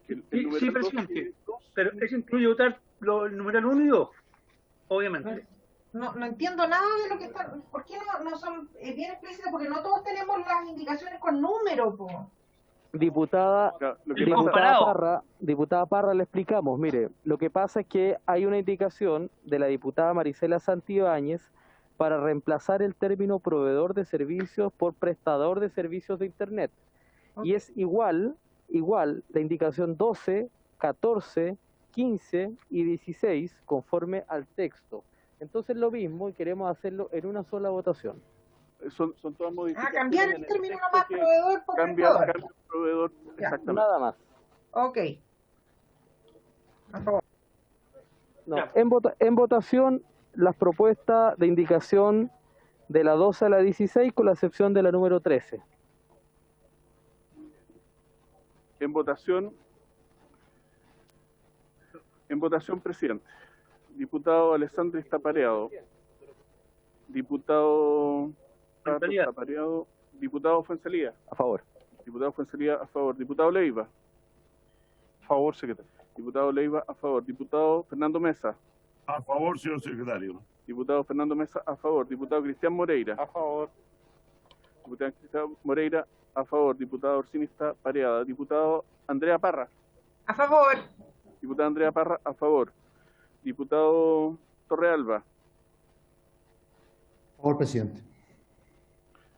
Sí, presidente. Pero eso incluye votar el numeral 1 y 2. Obviamente. No entiendo nada de lo que está... ¿Por qué no son bien explícitos? Porque no todos tenemos las indicaciones con número, po. Diputada Parra, le explicamos. Mire, lo que pasa es que hay una indicación de la diputada Marisela Santibáñez para reemplazar el término proveedor de servicios por prestador de servicios de Internet. Okay. Y es igual igual la indicación 12, 14, 15 y 16 conforme al texto. Entonces lo mismo y queremos hacerlo en una sola votación. Son todas modificaciones. Cambiar el término nomás proveedor por cambiar proveedor, exactamente. Nada más. Ok. A favor. No, en votación las propuestas de indicación de la 12 a la 16 con la excepción de la número 13. En votación, presidente. Diputado Alessandri está pareado. Diputado está pareado. Diputado Fuenzalía. A favor. Diputado Fuenzalía a favor. Diputado Leiva. A favor, secretario. Diputado Leiva a favor. Diputado Fernando Mesa. A favor, señor secretario. Diputado Fernando Mesa a favor. Diputado Cristian Moreira. A favor. Diputado Cristian Moreira a favor. Diputado Orsini está pareada. Diputado Andrea Parra. A favor. Diputada Andrea Parra a favor. Diputado Torrealba. A favor, presidente.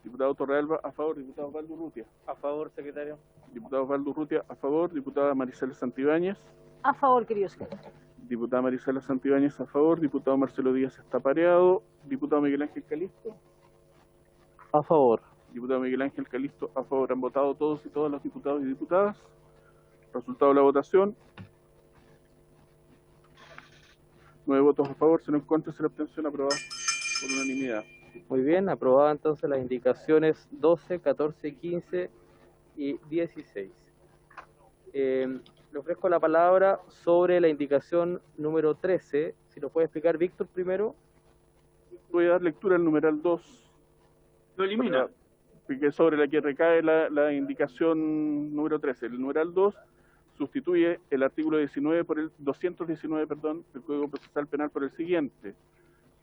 Diputado Torrealba a favor. Diputado Osvaldo Urrutia. A favor, secretario. Diputado Osvaldo Urrutia a favor. Diputada Marisela Santibáñez. A favor, querido secretario. Diputada Marisela Santibáñez a favor. Diputado Marcelo Díaz está pareado. Diputado Miguel Ángel Calisto. A favor. Diputado Miguel Ángel Calisto a favor. Han votado todos y todas los diputados y diputadas. Resultado de la votación. 9 votos a favor, 0 en contra, 0 abstención, aprobada por unanimidad. Muy bien, aprobada entonces las indicaciones 12, 14, 15 y 16. Le ofrezco la palabra sobre la indicación número 13. Si lo puede explicar Víctor primero. Voy a dar lectura al numeral 2. Lo elimina. Porque sobre la que recae la indicación número 13. El numeral 2 sustituye el artículo 19 por el 219, del Código Procesal Penal por el siguiente.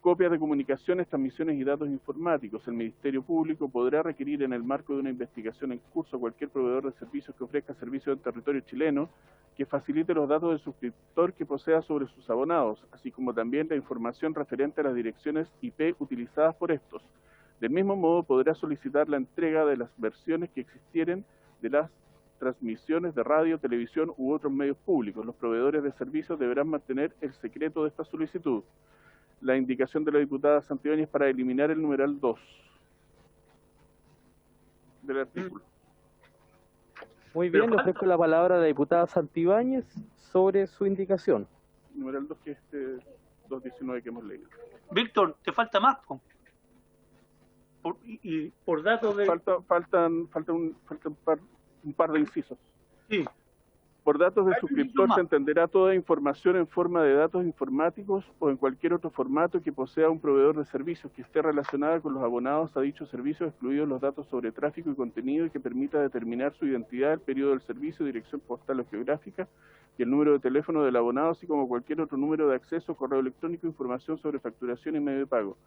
Copias de comunicaciones, transmisiones y datos informáticos. El Ministerio Público podrá requerir en el marco de una investigación en curso a cualquier proveedor de servicios que ofrezca servicios en territorio chileno que facilite los datos del suscriptor que posea sobre sus abonados, así como también la información referente a las direcciones IP utilizadas por estos. Del mismo modo, podrá solicitar la entrega de las versiones que existieren de las transmisiones de radio, televisión u otros medios públicos. Los proveedores de servicios deberán mantener el secreto de esta solicitud. La indicación de la diputada Santibáñez para eliminar el numeral 2 del artículo. Muy bien, le ofrezco la palabra a la diputada Santibáñez sobre su indicación. Numeral 2 que es 219 que hemos leído. Víctor, te falta más, por datos de... Falta un par de incisos. Sí. Por datos del Hay un suscriptor inciso se más. entenderá toda información en forma de datos informáticos o en cualquier otro formato que posea un proveedor de servicios que esté relacionada con los abonados a dichos servicios, excluidos los datos sobre tráfico y contenido y que permita determinar su identidad, el periodo del servicio, dirección postal o geográfica y el número de teléfono del abonado, así como cualquier otro número de acceso, correo electrónico, información sobre facturación y medio de pago.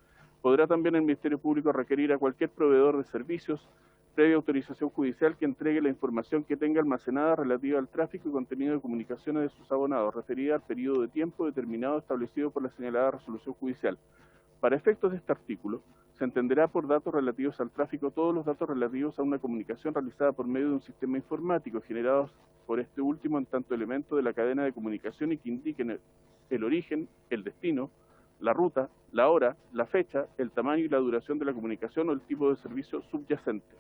Podrá también el Ministerio Público requerir a cualquier proveedor de servicios previa autorización judicial que entregue la información que tenga almacenada relativa al tráfico y contenido de comunicaciones de sus abonados, referida al periodo de tiempo determinado establecido por la señalada resolución judicial. Para efectos de este artículo, se entenderá por datos relativos al tráfico todos los datos relativos a una comunicación realizada por medio de un sistema informático generados por este último en tanto elemento de la cadena de comunicación y que indiquen el origen, el destino, la ruta, la hora, la fecha, el tamaño y la duración de la comunicación o el tipo de servicio subyacente.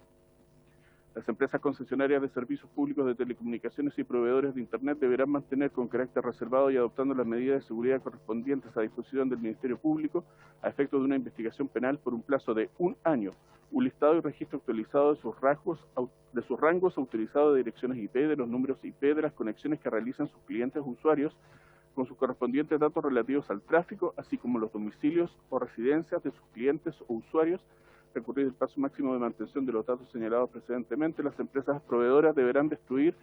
Las empresas concesionarias de servicios públicos de telecomunicaciones y proveedores de Internet deberán mantener con carácter reservado y adoptando las medidas de seguridad correspondientes a disposición del Ministerio Público a efectos de una investigación penal por un plazo de 1 año, un listado y registro actualizado de sus rangos autorizados de direcciones IP, de los números IP de las conexiones que realizan sus clientes o usuarios, con sus correspondientes datos relativos al tráfico, así como los domicilios o residencias de sus clientes o usuarios. Recurrido el plazo máximo de mantención de los datos señalados precedentemente, las empresas proveedoras deberán destruir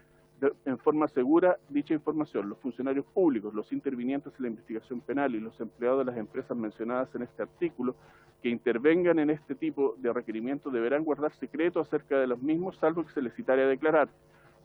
en forma segura dicha información. Los funcionarios públicos, los intervinientes en la investigación penal y los empleados de las empresas mencionadas en este artículo que intervengan en este tipo de requerimientos deberán guardar secreto acerca de los mismos, salvo que se les citare a declarar.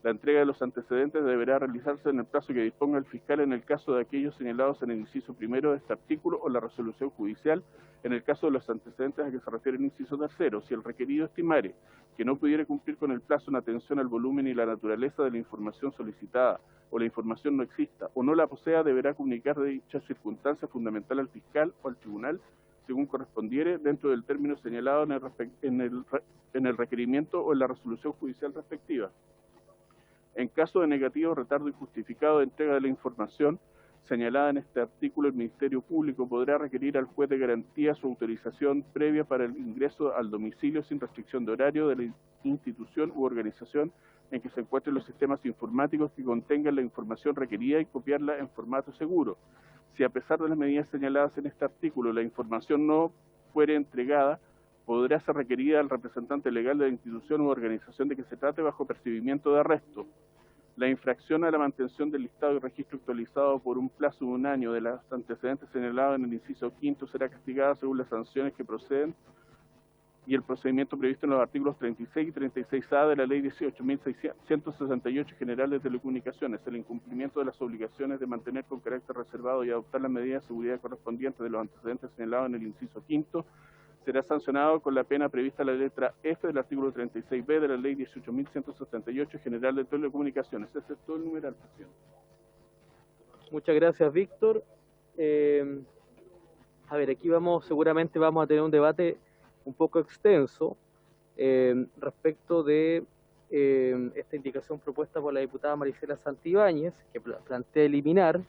La entrega de los antecedentes deberá realizarse en el plazo que disponga el fiscal en el caso de aquellos señalados en el inciso primero de este artículo o la resolución judicial, en el caso de los antecedentes a que se refiere el inciso tercero. Si el requerido estimare que no pudiera cumplir con el plazo en atención al volumen y la naturaleza de la información solicitada, o la información no exista o no la posea, deberá comunicar de dicha circunstancia fundamental al fiscal o al tribunal, según correspondiere, dentro del término señalado en el requerimiento o en la resolución judicial respectiva. En caso de negativo, retardo injustificado de entrega de la información señalada en este artículo, el Ministerio Público podrá requerir al juez de garantía su autorización previa para el ingreso al domicilio sin restricción de horario de la institución u organización en que se encuentren los sistemas informáticos que contengan la información requerida y copiarla en formato seguro. Si a pesar de las medidas señaladas en este artículo la información no fuere entregada, podrá ser requerida al representante legal de la institución u organización de que se trate bajo percibimiento de arresto. La infracción a la mantención del listado y registro actualizado por un plazo de 1 año de los antecedentes señalados en el inciso quinto será castigada según las sanciones que proceden y el procedimiento previsto en los artículos 36 y 36A de la Ley 18.668 General de Telecomunicaciones. El incumplimiento de las obligaciones de mantener con carácter reservado y adoptar las medidas de seguridad correspondientes de los antecedentes señalados en el inciso quinto será sancionado con la pena prevista en la letra F del artículo 36B de la Ley 18.178 General de Telecomunicaciones. Ese es todo el numeral, presidente. Muchas gracias, Víctor. A ver, aquí seguramente vamos a tener un debate un poco extenso respecto de esta indicación propuesta por la diputada Marisela Santibáñez, que plantea eliminar,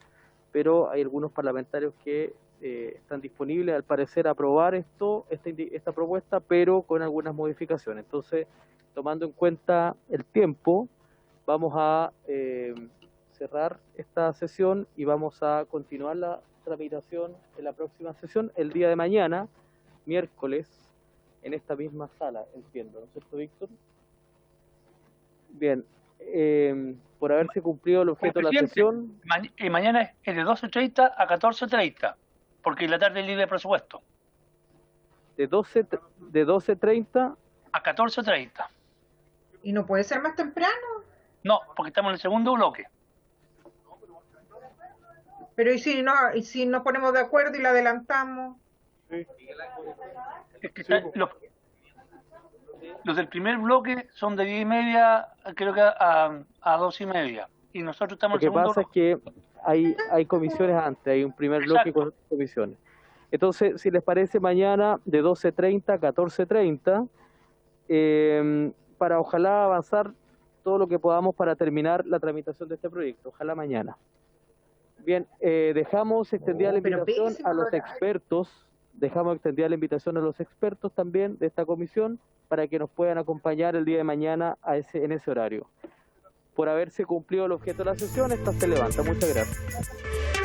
pero hay algunos parlamentarios que están disponibles, al parecer, a aprobar esta propuesta, pero con algunas modificaciones. Entonces, tomando en cuenta el tiempo, vamos a cerrar esta sesión y vamos a continuar la tramitación en la próxima sesión, el día de mañana, miércoles, en esta misma sala, entiendo, ¿no es cierto, Víctor? Bien, por haberse cumplido el objeto de la sesión... Mañana es de 12:30 a 14:30, porque en la tarde es libre de presupuesto. De 12:30 a 14:30. ¿Y no puede ser más temprano? No, porque estamos en el segundo bloque. Pero ¿y si nos ponemos de acuerdo y la adelantamos? Sí. Es que los del primer bloque son de 10:30, creo que a 2:30. Y nosotros estamos en el segundo. Lo que pasa es que hay comisiones antes, hay un primer bloque con comisiones. Entonces, si les parece, mañana de 12:30 a 14:30, para ojalá avanzar todo lo que podamos para terminar la tramitación de este proyecto. Ojalá mañana. Bien, dejamos extendida la invitación a los expertos. Dejamos extendida la invitación a los expertos también de esta comisión para que nos puedan acompañar el día de mañana en ese horario. Por haberse cumplido el objeto de la sesión, esta se levanta. Muchas gracias.